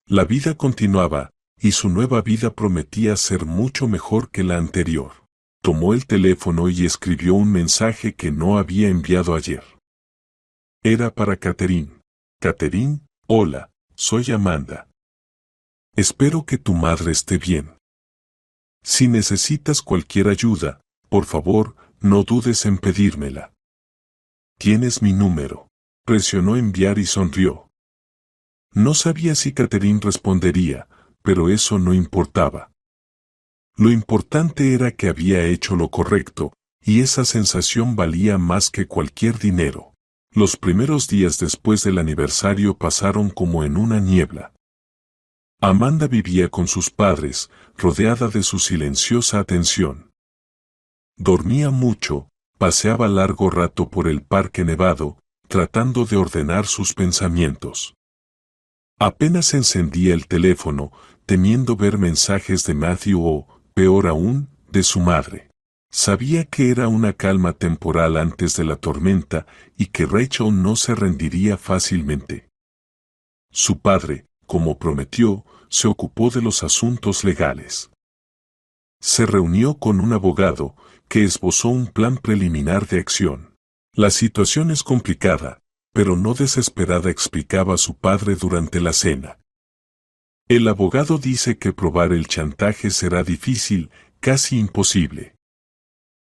La vida continuaba, y su nueva vida prometía ser mucho mejor que la anterior. Tomó el teléfono y escribió un mensaje que no había enviado ayer. Era para Catherine. Catherine, hola, soy Amanda. Espero que tu madre esté bien. Si necesitas cualquier ayuda, por favor, no dudes en pedírmela. Tienes mi número. Presionó enviar y sonrió. No sabía si Catherine respondería, pero eso no importaba. Lo importante era que había hecho lo correcto, y esa sensación valía más que cualquier dinero. Los primeros días después del aniversario pasaron como en una niebla. Amanda vivía con sus padres, rodeada de su silenciosa atención. Dormía mucho, paseaba largo rato por el parque nevado, tratando de ordenar sus pensamientos. Apenas encendía el teléfono, temiendo ver mensajes de Matthew o, peor aún, de su madre. Sabía que era una calma temporal antes de la tormenta y que Rachel no se rendiría fácilmente. Su padre, como prometió, se ocupó de los asuntos legales. Se reunió con un abogado, que esbozó un plan preliminar de acción. La situación es complicada, pero no desesperada, explicaba su padre durante la cena. El abogado dice que probar el chantaje será difícil, casi imposible.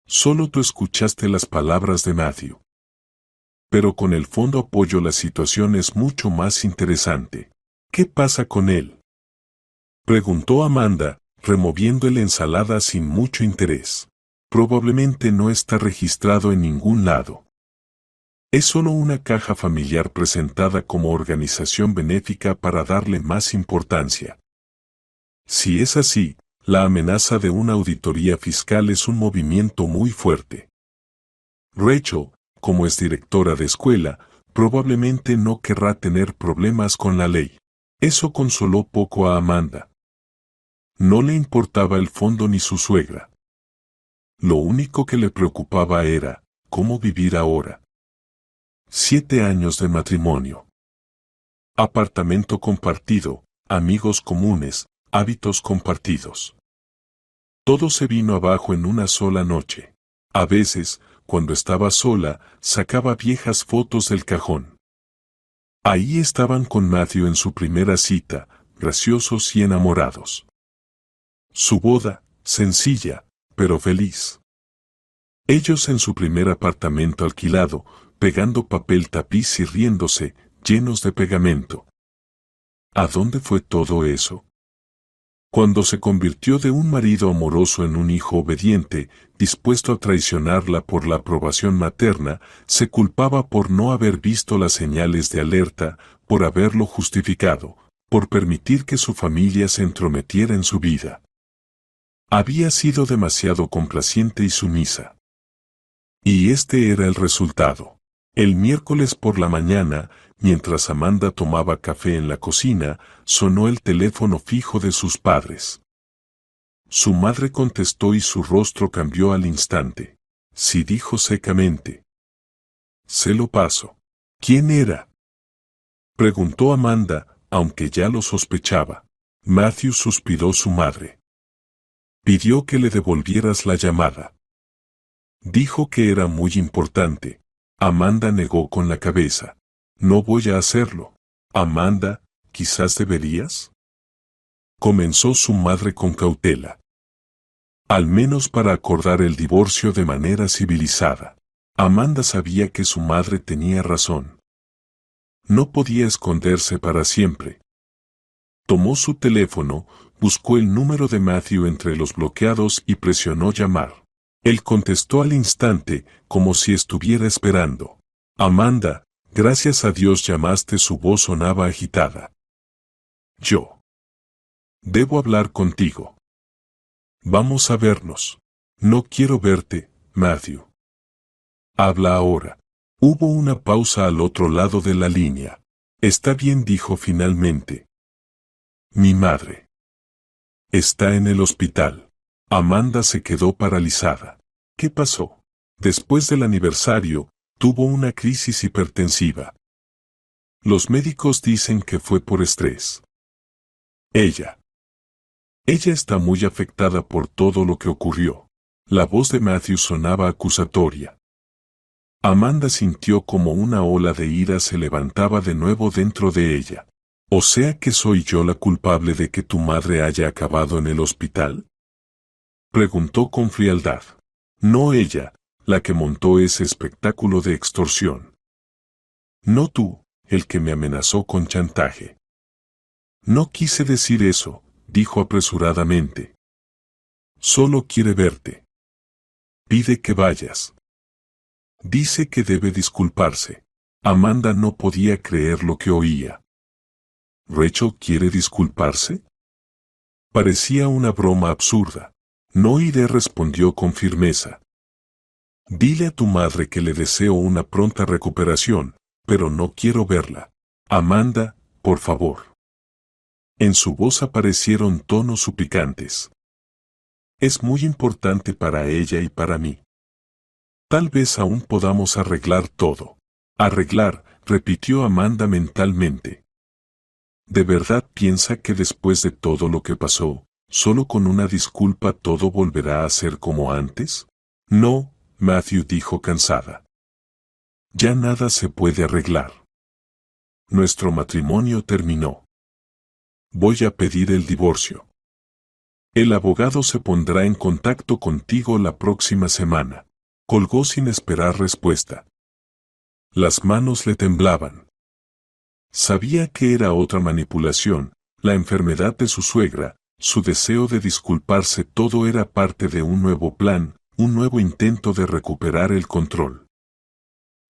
Solo tú escuchaste las palabras de Matthew. Pero con el fondo apoyo la situación es mucho más interesante. ¿Qué pasa con él?, preguntó Amanda, removiendo la ensalada sin mucho interés. Probablemente no está registrado en ningún lado. Es solo una caja familiar presentada como organización benéfica para darle más importancia. Si es así, la amenaza de una auditoría fiscal es un movimiento muy fuerte. Rachel, como es directora de escuela, probablemente no querrá tener problemas con la ley. Eso consoló poco a Amanda. No le importaba el fondo ni su suegra. Lo único que le preocupaba era, ¿cómo vivir ahora? 7 años de matrimonio. Apartamento compartido, amigos comunes, hábitos compartidos. Todo se vino abajo en una sola noche. A veces, cuando estaba sola, sacaba viejas fotos del cajón. Ahí estaban con Matthew en su primera cita, graciosos y enamorados. Su boda, sencilla, pero feliz. Ellos en su primer apartamento alquilado, pegando papel tapiz y riéndose, llenos de pegamento. ¿A dónde fue todo eso? Cuando se convirtió de un marido amoroso en un hijo obediente, dispuesto a traicionarla por la aprobación materna, se culpaba por no haber visto las señales de alerta, por haberlo justificado, por permitir que su familia se entrometiera en su vida. Había sido demasiado complaciente y sumisa. Y este era el resultado. El miércoles por la mañana, mientras Amanda tomaba café en la cocina, sonó el teléfono fijo de sus padres. Su madre contestó y su rostro cambió al instante. Sí, dijo secamente. Se lo paso. ¿Quién era?, preguntó Amanda, aunque ya lo sospechaba. Matthew, suspiró su madre. Pidió que le devolvieras la llamada. Dijo que era muy importante. Amanda negó con la cabeza. No voy a hacerlo. Amanda, ¿quizás deberías?, comenzó su madre con cautela. Al menos para acordar el divorcio de manera civilizada. Amanda sabía que su madre tenía razón. No podía esconderse para siempre. Tomó su teléfono, buscó el número de Matthew entre los bloqueados y presionó llamar. Él contestó al instante, como si estuviera esperando. Amanda, gracias a Dios llamaste. Su voz sonaba agitada. Yo. Debo hablar contigo. Vamos a vernos. No quiero verte, Matthew. Habla ahora. Hubo una pausa al otro lado de la línea. Está bien, dijo finalmente. Mi madre. Está en el hospital. Amanda se quedó paralizada. ¿Qué pasó? Después del aniversario, tuvo una crisis hipertensiva. Los médicos dicen que fue por estrés. Ella está muy afectada por todo lo que ocurrió. La voz de Matthew sonaba acusatoria. Amanda sintió como una ola de ira se levantaba de nuevo dentro de ella. ¿O sea que soy yo la culpable de que tu madre haya acabado en el hospital? Preguntó con frialdad. No ella, la que montó ese espectáculo de extorsión. No tú, el que me amenazó con chantaje. No quise decir eso, dijo apresuradamente. Solo quiere verte. Pide que vayas. Dice que debe disculparse. Amanda no podía creer lo que oía. ¿Rachel quiere disculparse? Parecía una broma absurda. No iré, respondió con firmeza. Dile a tu madre que le deseo una pronta recuperación, pero no quiero verla. Amanda, por favor. En su voz aparecieron tonos suplicantes. Es muy importante para ella y para mí. Tal vez aún podamos arreglar todo. Arreglar, repitió Amanda mentalmente. ¿De verdad piensa que después de todo lo que pasó, solo con una disculpa todo volverá a ser como antes? No, Matthew dijo cansada. Ya nada se puede arreglar. Nuestro matrimonio terminó. Voy a pedir el divorcio. El abogado se pondrá en contacto contigo la próxima semana. Colgó sin esperar respuesta. Las manos le temblaban. Sabía que era otra manipulación, la enfermedad de su suegra, su deseo de disculparse, todo era parte de un nuevo plan, un nuevo intento de recuperar el control.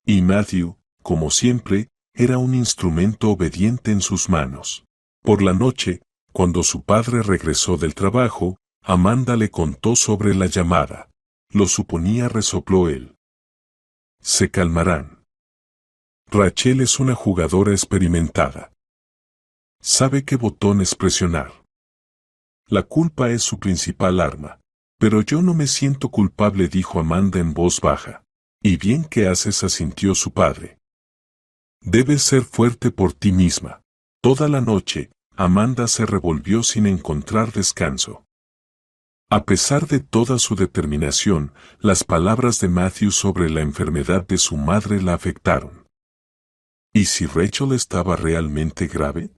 Y Matthew, como siempre, era un instrumento obediente en sus manos. Por la noche, cuando su padre regresó del trabajo, Amanda le contó sobre la llamada. Lo suponía, resopló él. Se calmarán. Rachel es una jugadora experimentada. Sabe qué botones presionar. La culpa es su principal arma. Pero yo no me siento culpable, dijo Amanda en voz baja. Y bien que haces, asintió su padre. Debes ser fuerte por ti misma. Toda la noche, Amanda se revolvió sin encontrar descanso. A pesar de toda su determinación, las palabras de Matthew sobre la enfermedad de su madre la afectaron. ¿Y si Rachel estaba realmente grave?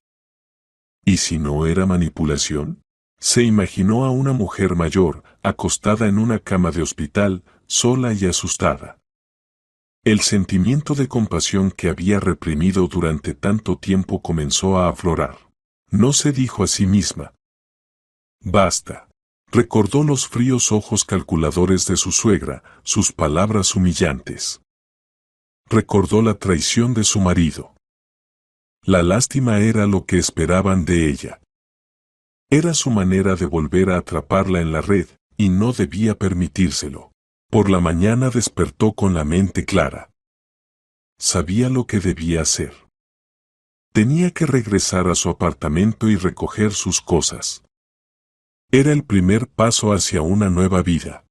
¿Y si no era manipulación? Se imaginó a una mujer mayor, acostada en una cama de hospital, sola y asustada. El sentimiento de compasión que había reprimido durante tanto tiempo comenzó a aflorar. No se dijo a sí misma. Basta. Recordó los fríos ojos calculadores de su suegra, sus palabras humillantes. Recordó la traición de su marido. La lástima era lo que esperaban de ella. Era su manera de volver a atraparla en la red, y no debía permitírselo. Por la mañana despertó con la mente clara. Sabía lo que debía hacer. Tenía que regresar a su apartamento y recoger sus cosas. Era el primer paso hacia una nueva vida.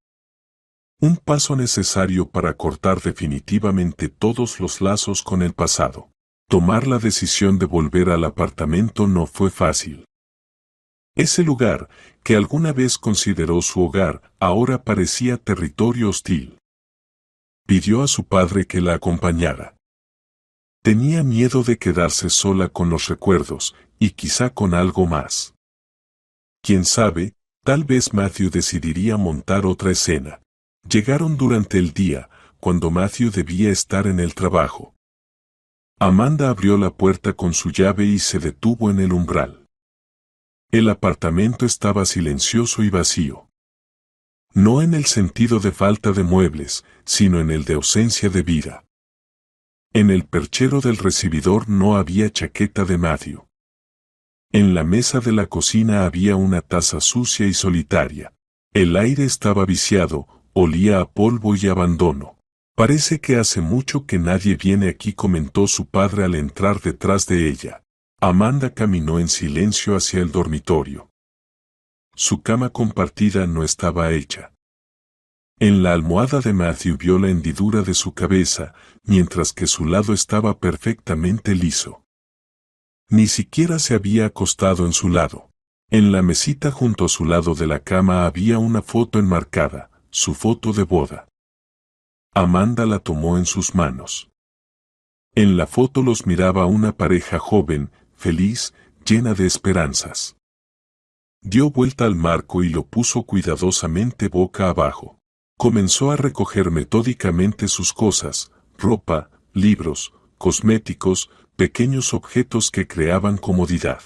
Un paso necesario para cortar definitivamente todos los lazos con el pasado. Tomar la decisión de volver al apartamento no fue fácil. Ese lugar, que alguna vez consideró su hogar, ahora parecía territorio hostil. Pidió a su padre que la acompañara. Tenía miedo de quedarse sola con los recuerdos, y quizá con algo más. Quién sabe, Tal vez Matthew decidiría montar otra escena. Llegaron durante el día, cuando Matthew debía estar en el trabajo. Amanda abrió la puerta con su llave y se detuvo en el umbral. El apartamento estaba silencioso y vacío. No en el sentido de falta de muebles, sino en el de ausencia de vida. En el perchero del recibidor no había chaqueta de Matthew. En la mesa de la cocina había una taza sucia y solitaria. El aire estaba viciado, olía a polvo y abandono. Parece que hace mucho que nadie viene aquí, comentó su padre al entrar detrás de ella. Amanda caminó en silencio hacia el dormitorio. Su cama compartida no estaba hecha. En la almohada de Matthew vio la hendidura de su cabeza, mientras que su lado estaba perfectamente liso. Ni siquiera se había acostado en su lado. En la mesita junto a su lado de la cama había una foto enmarcada, su foto de boda. Amanda la tomó en sus manos. En la foto los miraba una pareja joven, feliz, llena de esperanzas. Dio vuelta al marco y lo puso cuidadosamente boca abajo. Comenzó a recoger metódicamente sus cosas, ropa, libros, cosméticos, pequeños objetos que creaban comodidad.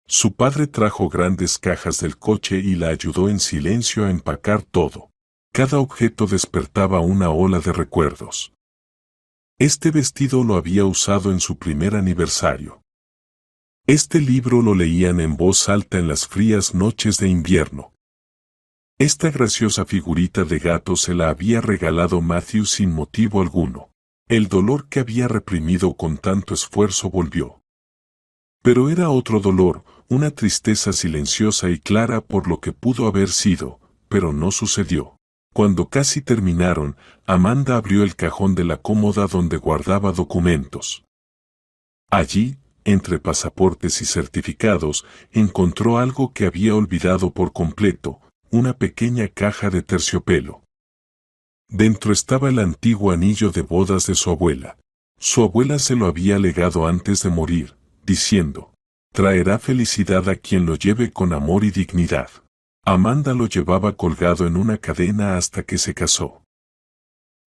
Su padre trajo grandes cajas del coche y la ayudó en silencio a empacar todo. Cada objeto despertaba una ola de recuerdos. Este vestido lo había usado en su primer aniversario. Este libro lo leían en voz alta en las frías noches de invierno. Esta graciosa figurita de gato se la había regalado Matthew sin motivo alguno. El dolor que había reprimido con tanto esfuerzo volvió. Pero era otro dolor, una tristeza silenciosa y clara por lo que pudo haber sido, pero no sucedió. Cuando casi terminaron, Amanda abrió el cajón de la cómoda donde guardaba documentos. Allí, entre pasaportes y certificados, encontró algo que había olvidado por completo, una pequeña caja de terciopelo. Dentro estaba el antiguo anillo de bodas de su abuela. Su abuela se lo había legado antes de morir, diciendo: traerá felicidad a quien lo lleve con amor y dignidad. Amanda lo llevaba colgado en una cadena hasta que se casó.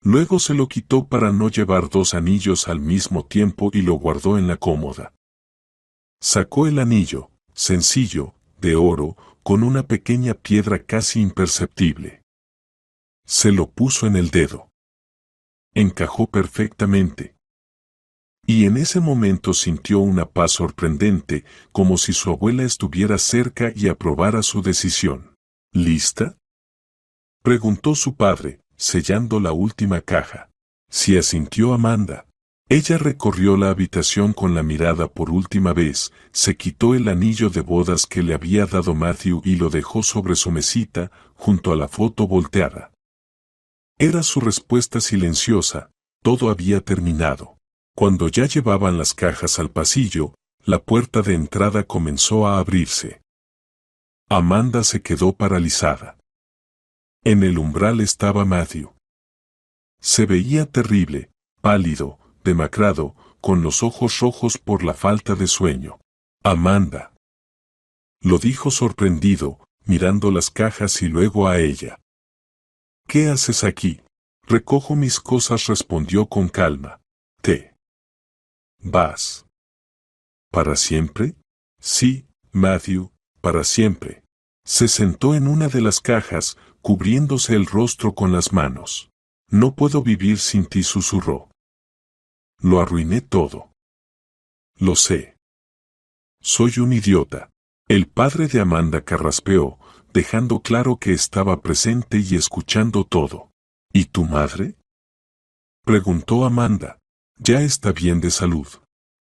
Luego se lo quitó para no llevar dos anillos al mismo tiempo y lo guardó en la cómoda. Sacó el anillo, sencillo, de oro, con una pequeña piedra casi imperceptible. Se lo puso en el dedo. Encajó perfectamente. Y en ese momento sintió una paz sorprendente, como si su abuela estuviera cerca y aprobara su decisión. ¿Lista?, preguntó su padre, sellando la última caja. Sí, asintió Amanda. Ella recorrió la habitación con la mirada por última vez, se quitó el anillo de bodas que le había dado Matthew y lo dejó sobre su mesita, junto a la foto volteada. Era su respuesta silenciosa: todo había terminado. Cuando ya llevaban las cajas al pasillo, la puerta de entrada comenzó a abrirse. Amanda se quedó paralizada. En el umbral estaba Matthew. Se veía terrible, pálido, demacrado, con los ojos rojos por la falta de sueño. Amanda, lo dijo sorprendido, mirando las cajas y luego a ella. ¿Qué haces aquí? Recojo mis cosas, respondió con calma. ¿Te vas? ¿Para siempre? Sí, Matthew, para siempre. Se sentó en una de las cajas, cubriéndose el rostro con las manos. No puedo vivir sin ti, susurró. Lo arruiné todo. Lo sé. Soy un idiota. El padre de Amanda carraspeó, dejando claro que estaba presente y escuchando todo. ¿Y tu madre?, preguntó Amanda. Ya está bien de salud.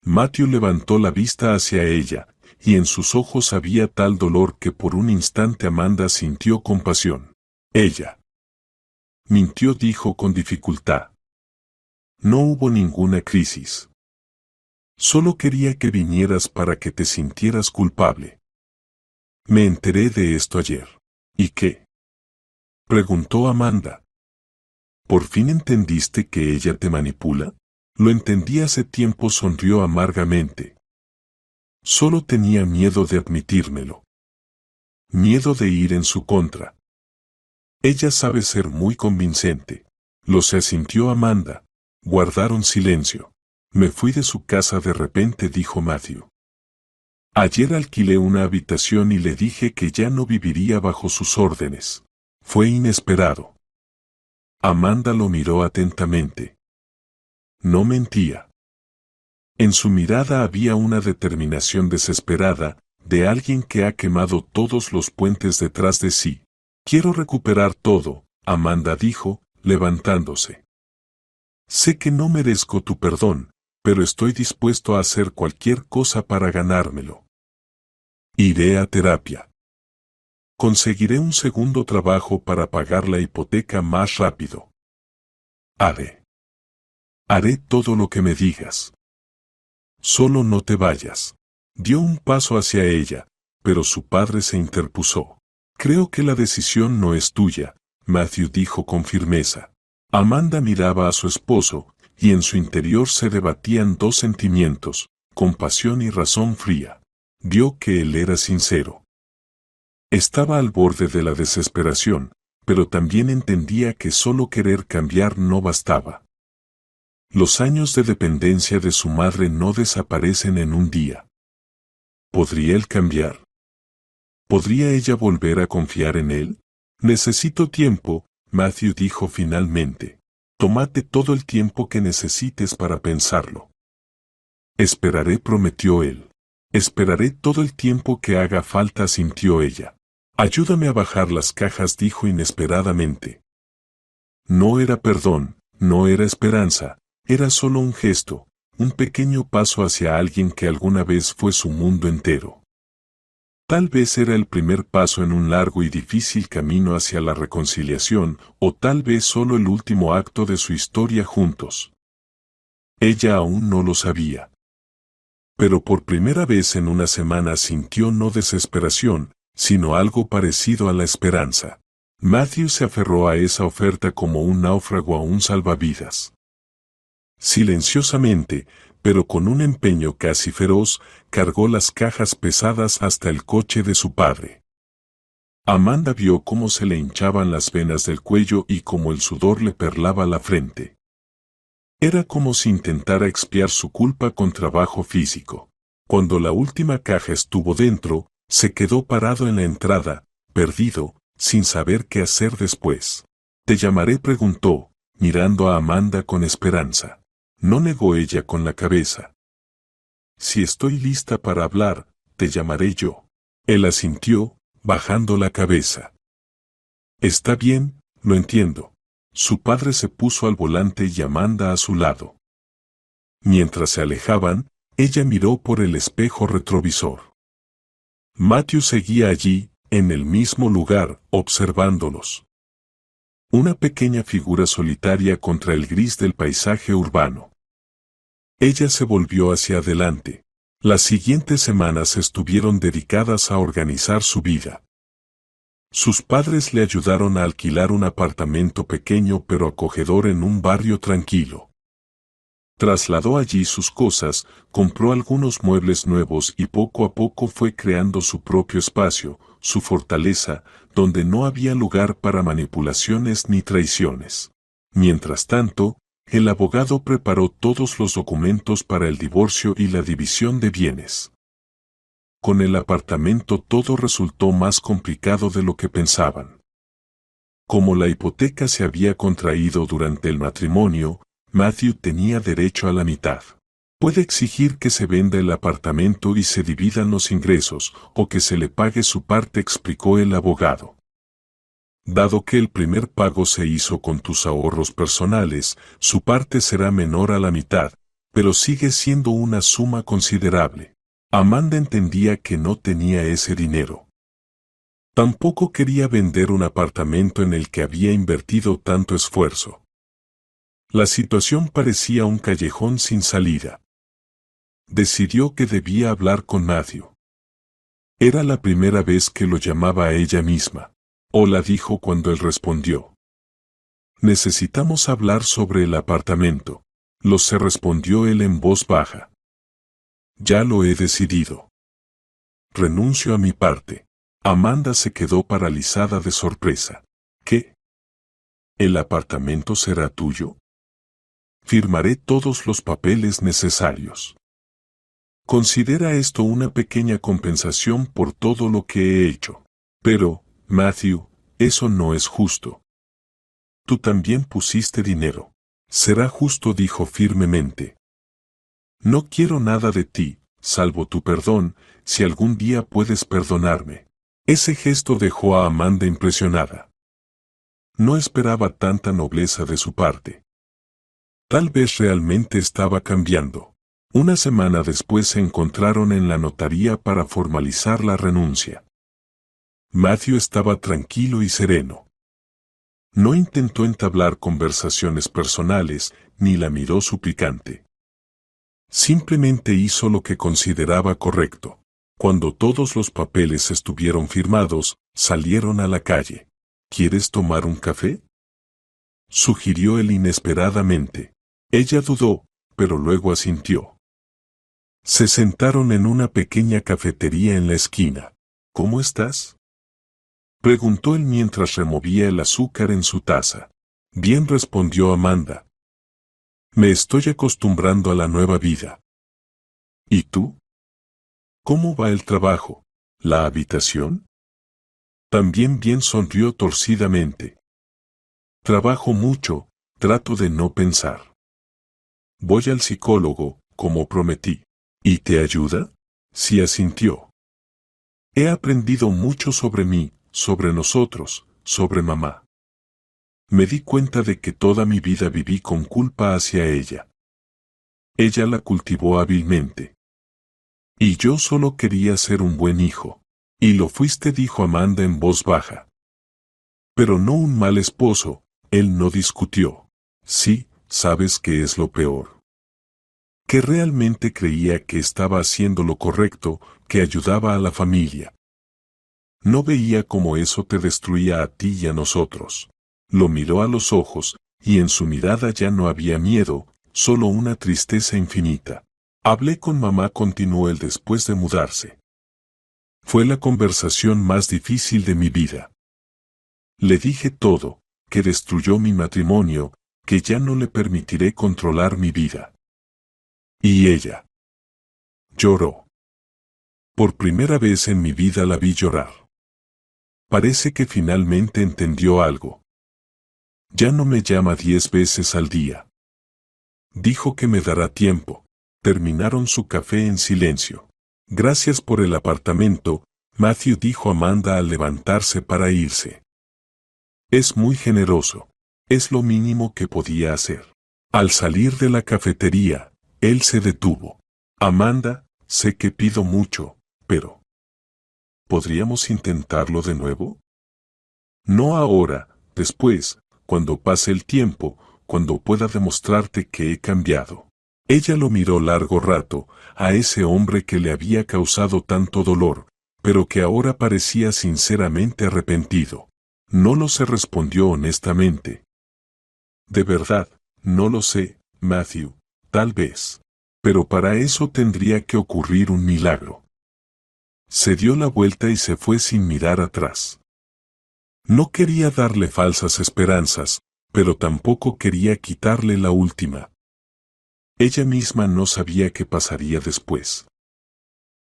Matthew levantó la vista hacia ella, y en sus ojos había tal dolor que por un instante Amanda sintió compasión. Ella mintió, dijo con dificultad. No hubo ninguna crisis. Solo quería que vinieras para que te sintieras culpable. Me enteré de esto ayer. ¿Y qué?, preguntó Amanda. ¿Por fin entendiste que ella te manipula? Lo entendí hace tiempo, sonrió amargamente. Solo tenía miedo de admitírmelo. miedo de ir en su contra. Ella sabe ser muy convincente. Lo se asintió Amanda. Guardaron silencio. Me fui de su casa de repente, dijo Matthew. Ayer alquilé una habitación y le dije que ya no viviría bajo sus órdenes. Fue inesperado. Amanda lo miró atentamente. No mentía. En su mirada había una determinación desesperada, de alguien que ha quemado todos los puentes detrás de sí. Quiero recuperar todo, Amanda dijo, levantándose. Sé que no merezco tu perdón, pero estoy dispuesto a hacer cualquier cosa para ganármelo. Iré a terapia. Conseguiré un segundo trabajo para pagar la hipoteca más rápido. Haré todo lo que me digas. Solo no te vayas. Dio un paso hacia ella, pero su padre se interpuso. Creo que la decisión no es tuya, Matthew dijo con firmeza. Amanda miraba a su esposo, y en su interior se debatían dos sentimientos, compasión y razón fría. Vio que él era sincero. Estaba al borde de la desesperación, pero también entendía que solo querer cambiar no bastaba. Los años de dependencia de su madre no desaparecen en un día. ¿Podría él cambiar? ¿Podría ella volver a confiar en él? Necesito tiempo, Matthew dijo finalmente. Tómate todo el tiempo que necesites para pensarlo. Esperaré, prometió él. Esperaré todo el tiempo que haga falta, sintió ella. Ayúdame a bajar las cajas, dijo inesperadamente. No era perdón, no era esperanza, era solo un gesto, un pequeño paso hacia alguien que alguna vez fue su mundo entero. Tal vez era el primer paso en un largo y difícil camino hacia la reconciliación, o tal vez solo el último acto de su historia juntos. Ella aún no lo sabía. Pero por primera vez en una semana sintió no desesperación, sino algo parecido a la esperanza. Matthew se aferró a esa oferta como un náufrago a un salvavidas. Silenciosamente, pero con un empeño casi feroz, cargó las cajas pesadas hasta el coche de su padre. Amanda vio cómo se le hinchaban las venas del cuello y cómo el sudor le perlaba la frente. Era como si intentara expiar su culpa con trabajo físico. Cuando la última caja estuvo dentro, se quedó parado en la entrada, perdido, sin saber qué hacer después. «Te llamaré», preguntó, mirando a Amanda con esperanza. No negó ella con la cabeza. «Si estoy lista para hablar, te llamaré yo». Él asintió, bajando la cabeza. «Está bien, lo entiendo». Su padre se puso al volante y Amanda a su lado. Mientras se alejaban, ella miró por el espejo retrovisor. Matthew seguía allí, en el mismo lugar, observándolos. Una pequeña figura solitaria contra el gris del paisaje urbano. Ella se volvió hacia adelante. Las siguientes semanas estuvieron dedicadas a organizar su vida. Sus padres le ayudaron a alquilar un apartamento pequeño pero acogedor en un barrio tranquilo. Trasladó allí sus cosas, compró algunos muebles nuevos y poco a poco fue creando su propio espacio, su fortaleza, donde no había lugar para manipulaciones ni traiciones. Mientras tanto, el abogado preparó todos los documentos para el divorcio y la división de bienes. Con el apartamento todo resultó más complicado de lo que pensaban. Como la hipoteca se había contraído durante el matrimonio, Matthew tenía derecho a la mitad. Puede exigir que se venda el apartamento y se dividan los ingresos, o que se le pague su parte, explicó el abogado. Dado que el primer pago se hizo con tus ahorros personales, su parte será menor a la mitad, pero sigue siendo una suma considerable. Amanda entendía que no tenía ese dinero. Tampoco quería vender un apartamento en el que había invertido tanto esfuerzo. La situación parecía un callejón sin salida. Decidió que debía hablar con Matthew. Era la primera vez que lo llamaba a ella misma. Hola, dijo cuando él respondió. Necesitamos hablar sobre el apartamento. Se respondió él en voz baja. Ya lo he decidido. Renuncio a mi parte. Amanda se quedó paralizada de sorpresa. ¿Qué? ¿El apartamento será tuyo? Firmaré todos los papeles necesarios. Considera esto una pequeña compensación por todo lo que he hecho. Pero, Matthew, eso no es justo. Tú también pusiste dinero. Será justo, dijo firmemente. No quiero nada de ti, salvo tu perdón, si algún día puedes perdonarme. Ese gesto dejó a Amanda impresionada. No esperaba tanta nobleza de su parte. Tal vez realmente estaba cambiando. Una semana después se encontraron en la notaría para formalizar la renuncia. Matthew estaba tranquilo y sereno. No intentó entablar conversaciones personales, ni la miró suplicante. Simplemente hizo lo que consideraba correcto. Cuando todos los papeles estuvieron firmados, salieron a la calle. ¿Quieres tomar un café?, sugirió él inesperadamente. Ella dudó, pero luego asintió. Se sentaron en una pequeña cafetería en la esquina. ¿Cómo estás?, preguntó él mientras removía el azúcar en su taza. Bien, respondió Amanda. Me estoy acostumbrando a la nueva vida. ¿Y tú? ¿Cómo va el trabajo? ¿La habitación? También bien, sonrió torcidamente. Trabajo mucho, trato de no pensar. Voy al psicólogo, como prometí. ¿Y te ayuda? Sí, asintió. He aprendido mucho sobre mí, sobre nosotros, sobre mamá. Me di cuenta de que toda mi vida viví con culpa hacia ella. Ella la cultivó hábilmente. Y yo solo quería ser un buen hijo. Y lo fuiste, dijo Amanda en voz baja. Pero no un mal esposo, él no discutió. Sí, ¿sabes qué es lo peor? Que realmente creía que estaba haciendo lo correcto, que ayudaba a la familia. No veía cómo eso te destruía a ti y a nosotros. Lo miró a los ojos, y en su mirada ya no había miedo, solo una tristeza infinita. Hablé con mamá, continuó él después de mudarse. Fue la conversación más difícil de mi vida. Le dije todo, que destruyó mi matrimonio, que ya no le permitiré controlar mi vida. Y ella lloró. Por primera vez en mi vida la vi llorar. Parece que finalmente entendió algo. Ya no me llama 10 veces al día. Dijo que me dará tiempo. Terminaron su café en silencio. Gracias por el apartamento, Matthew, dijo Amanda al levantarse para irse. Es muy generoso. Es lo mínimo que podía hacer. Al salir de la cafetería, él se detuvo. Amanda, sé que pido mucho, pero ¿podríamos intentarlo de nuevo? No ahora, después, cuando pase el tiempo, cuando pueda demostrarte que he cambiado. Ella lo miró largo rato, a ese hombre que le había causado tanto dolor, pero que ahora parecía sinceramente arrepentido. No lo sé, respondió honestamente. De verdad, no lo sé, Matthew, tal vez. Pero para eso tendría que ocurrir un milagro. Se dio la vuelta y se fue sin mirar atrás. No quería darle falsas esperanzas, pero tampoco quería quitarle la última. Ella misma no sabía qué pasaría después.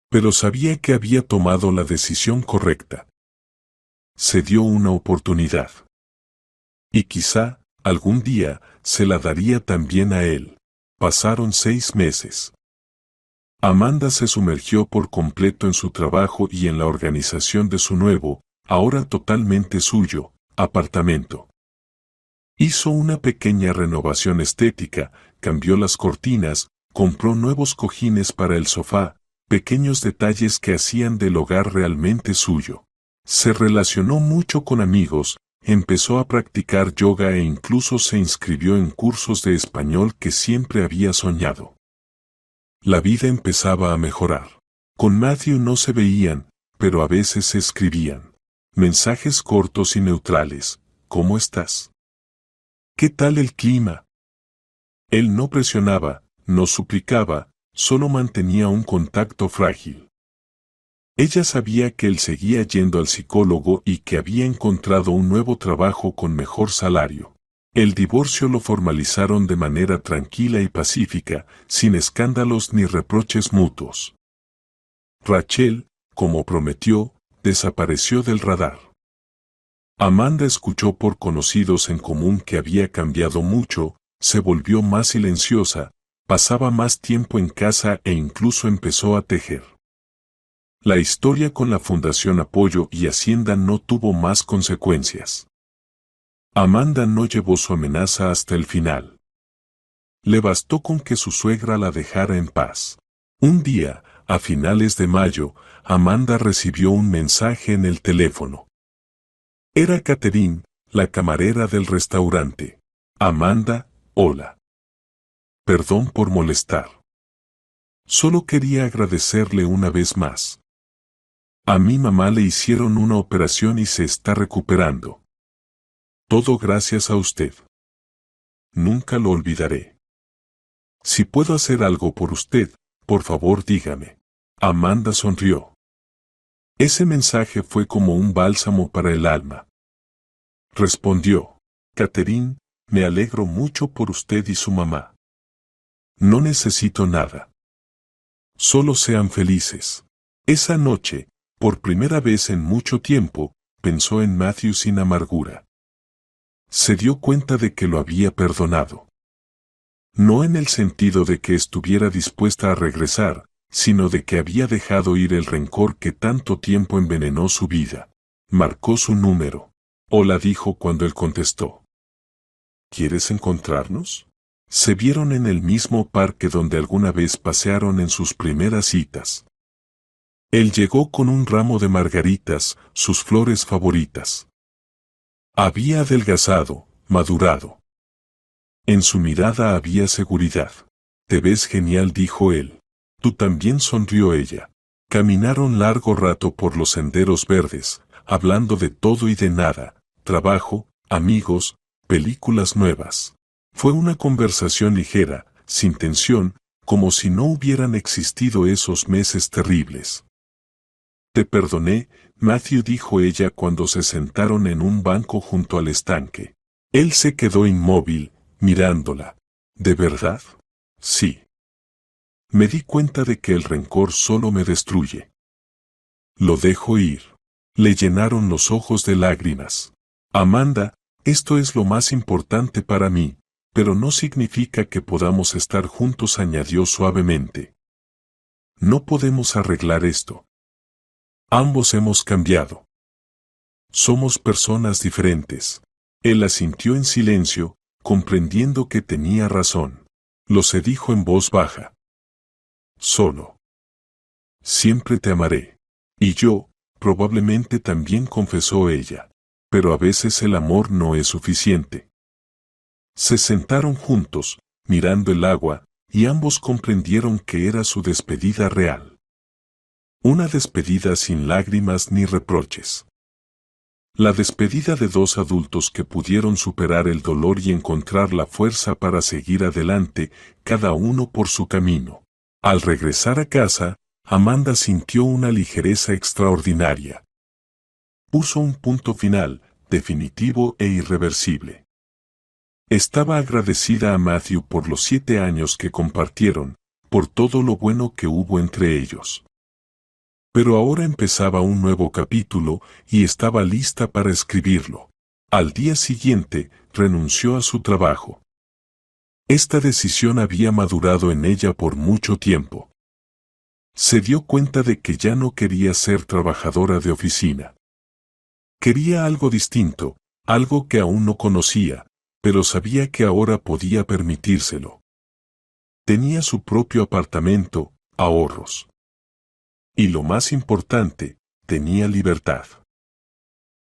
Pero sabía que había tomado la decisión correcta. Se dio una oportunidad. Y quizá, algún día, se la daría también a él. Pasaron 6 meses. Amanda se sumergió por completo en su trabajo y en la organización de su nuevo, ahora totalmente suyo, apartamento. Hizo una pequeña renovación estética, cambió las cortinas, compró nuevos cojines para el sofá, pequeños detalles que hacían del hogar realmente suyo. Se relacionó mucho con amigos, empezó a practicar yoga e incluso se inscribió en cursos de español que siempre había soñado. La vida empezaba a mejorar. Con Matthew no se veían, pero a veces se escribían. Mensajes cortos y neutrales. ¿Cómo estás? ¿Qué tal el clima? Él no presionaba, no suplicaba, solo mantenía un contacto frágil. Ella sabía que él seguía yendo al psicólogo y que había encontrado un nuevo trabajo con mejor salario. El divorcio lo formalizaron de manera tranquila y pacífica, sin escándalos ni reproches mutuos. Rachel, como prometió, desapareció del radar. Amanda escuchó por conocidos en común que había cambiado mucho, se volvió más silenciosa, pasaba más tiempo en casa e incluso empezó a tejer. La historia con la Fundación Apoyo y Hacienda no tuvo más consecuencias. Amanda no llevó su amenaza hasta el final. Le bastó con que su suegra la dejara en paz. Un día, a finales de mayo, Amanda recibió un mensaje en el teléfono. Era Catherine, la camarera del restaurante. Amanda, hola. Perdón por molestar. Solo quería agradecerle una vez más. A mi mamá le hicieron una operación y se está recuperando. Todo gracias a usted. Nunca lo olvidaré. Si puedo hacer algo por usted, por favor dígame. Amanda sonrió. Ese mensaje fue como un bálsamo para el alma. Respondió, Catherine, me alegro mucho por usted y su mamá. No necesito nada. Solo sean felices. Esa noche, por primera vez en mucho tiempo, pensó en Matthew sin amargura. Se dio cuenta de que lo había perdonado. No en el sentido de que estuviera dispuesta a regresar, sino de que había dejado ir el rencor que tanto tiempo envenenó su vida. Marcó su número. Hola dijo cuando él contestó. ¿Quieres encontrarnos? Se vieron en el mismo parque donde alguna vez pasearon en sus primeras citas. Él llegó con un ramo de margaritas, sus flores favoritas. Había adelgazado, madurado. En su mirada había seguridad. Te ves genial, dijo él. Tú también, sonrió ella. Caminaron largo rato por los senderos verdes, hablando de todo y de nada, trabajo, amigos, películas nuevas. Fue una conversación ligera, sin tensión, como si no hubieran existido esos meses terribles. Te perdoné, Matthew, dijo ella cuando se sentaron en un banco junto al estanque. Él se quedó inmóvil, mirándola. ¿De verdad? Sí. Me di cuenta de que el rencor solo me destruye. Lo dejo ir. Le llenaron los ojos de lágrimas. Amanda, esto es lo más importante para mí, pero no significa que podamos estar juntos, añadió suavemente. No podemos arreglar esto. Ambos hemos cambiado. Somos personas diferentes. Él asintió en silencio, comprendiendo que tenía razón. Lo se dijo en voz baja. Solo. Siempre te amaré. Y yo, probablemente también, confesó ella. Pero a veces el amor no es suficiente. Se sentaron juntos, mirando el agua, y ambos comprendieron que era su despedida real. Una despedida sin lágrimas ni reproches. La despedida de dos adultos que pudieron superar el dolor y encontrar la fuerza para seguir adelante, cada uno por su camino. Al regresar a casa, Amanda sintió una ligereza extraordinaria. Puso un punto final, definitivo e irreversible. Estaba agradecida a Matthew por los 7 años que compartieron, por todo lo bueno que hubo entre ellos. Pero ahora empezaba un nuevo capítulo y estaba lista para escribirlo. Al día siguiente, renunció a su trabajo. Esta decisión había madurado en ella por mucho tiempo. Se dio cuenta de que ya no quería ser trabajadora de oficina. Quería algo distinto, algo que aún no conocía, pero sabía que ahora podía permitírselo. Tenía su propio apartamento, ahorros. Y lo más importante, tenía libertad.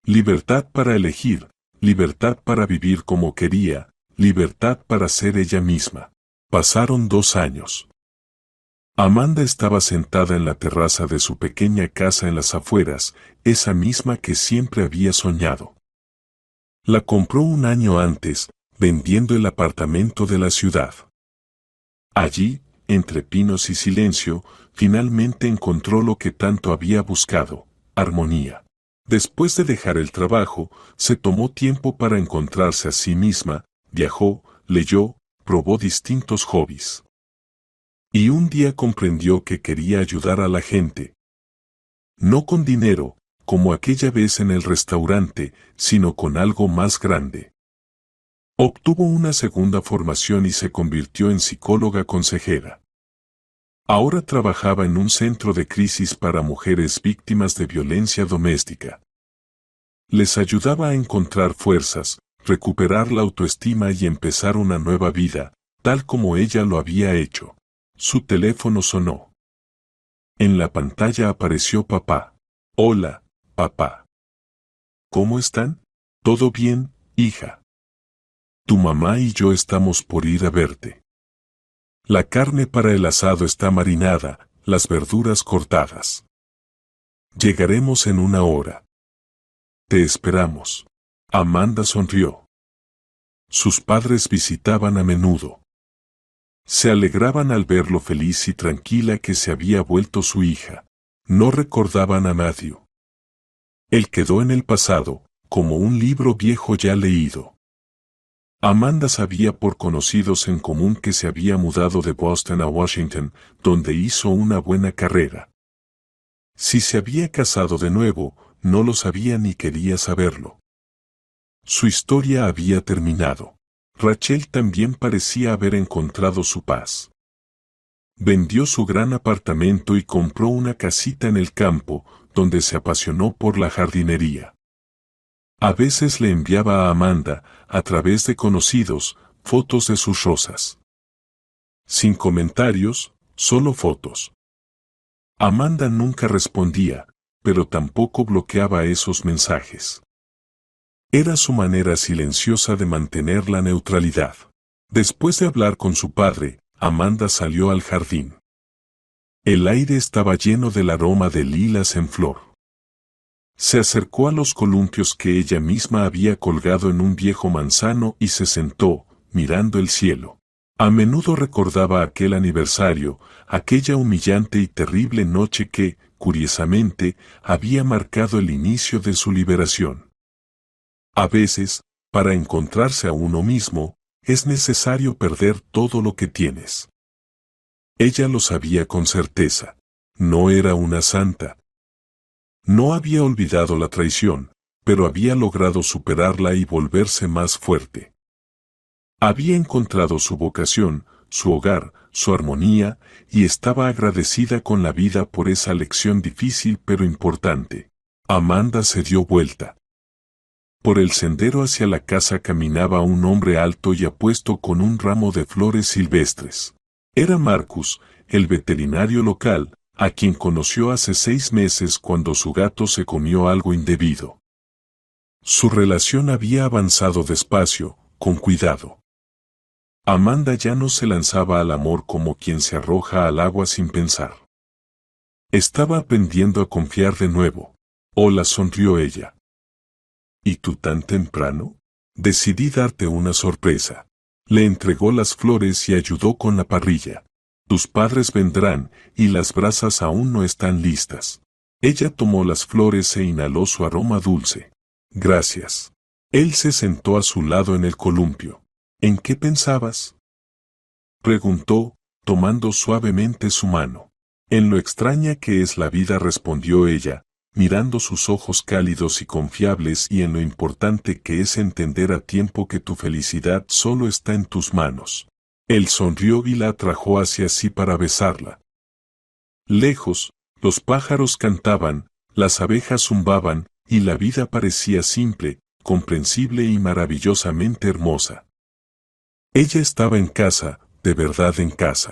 Libertad para elegir, libertad para vivir como quería, libertad para ser ella misma. Pasaron 2 años. Amanda estaba sentada en la terraza de su pequeña casa en las afueras, esa misma que siempre había soñado. La compró un año antes, vendiendo el apartamento de la ciudad. Allí, entre pinos y silencio, finalmente encontró lo que tanto había buscado: armonía. Después de dejar el trabajo, se tomó tiempo para encontrarse a sí misma, viajó, leyó, probó distintos hobbies. Y un día comprendió que quería ayudar a la gente. No con dinero, como aquella vez en el restaurante, sino con algo más grande. Obtuvo una segunda formación y se convirtió en psicóloga consejera. Ahora trabajaba en un centro de crisis para mujeres víctimas de violencia doméstica. Les ayudaba a encontrar fuerzas, recuperar la autoestima y empezar una nueva vida, tal como ella lo había hecho. Su teléfono sonó. En la pantalla apareció papá. Hola, papá. ¿Cómo están? ¿Todo bien, hija? Tu mamá y yo estamos por ir a verte. La carne para el asado está marinada, las verduras cortadas. Llegaremos en una hora. Te esperamos. Amanda sonrió. Sus padres visitaban a menudo. Se alegraban al ver lo feliz y tranquila que se había vuelto su hija. No recordaban a Matthew. Él quedó en el pasado, como un libro viejo ya leído. Amanda sabía por conocidos en común que se había mudado de Boston a Washington, donde hizo una buena carrera. Si se había casado de nuevo, no lo sabía ni quería saberlo. Su historia había terminado. Rachel también parecía haber encontrado su paz. Vendió su gran apartamento y compró una casita en el campo, donde se apasionó por la jardinería. A veces le enviaba a Amanda, a través de conocidos, fotos de sus rosas. Sin comentarios, solo fotos. Amanda nunca respondía, pero tampoco bloqueaba esos mensajes. Era su manera silenciosa de mantener la neutralidad. Después de hablar con su padre, Amanda salió al jardín. El aire estaba lleno del aroma de lilas en flor. Se acercó a los columpios que ella misma había colgado en un viejo manzano y se sentó, mirando el cielo. A menudo recordaba aquel aniversario, aquella humillante y terrible noche que, curiosamente, había marcado el inicio de su liberación. A veces, para encontrarse a uno mismo, es necesario perder todo lo que tienes. Ella lo sabía con certeza. No era una santa. No había olvidado la traición, pero había logrado superarla y volverse más fuerte. Había encontrado su vocación, su hogar, su armonía, y estaba agradecida con la vida por esa lección difícil pero importante. Amanda se dio vuelta. Por el sendero hacia la casa caminaba un hombre alto y apuesto con un ramo de flores silvestres. Era Marcus, el veterinario local, a quien conoció hace 6 meses cuando su gato se comió algo indebido. Su relación había avanzado despacio, con cuidado. Amanda ya no se lanzaba al amor como quien se arroja al agua sin pensar. Estaba aprendiendo a confiar de nuevo. Hola, sonrió ella. ¿Y tú tan temprano? Decidí darte una sorpresa. Le entregó las flores y ayudó con la parrilla. Tus padres vendrán, y las brasas aún no están listas. Ella tomó las flores e inhaló su aroma dulce. Gracias. Él se sentó a su lado en el columpio. ¿En qué pensabas? Preguntó, tomando suavemente su mano. En lo extraña que es la vida, respondió ella, mirando sus ojos cálidos y confiables, y en lo importante que es entender a tiempo que tu felicidad solo está en tus manos. Él sonrió y la atrajo hacia sí para besarla. Lejos, los pájaros cantaban, las abejas zumbaban, y la vida parecía simple, comprensible y maravillosamente hermosa. Ella estaba en casa, de verdad en casa.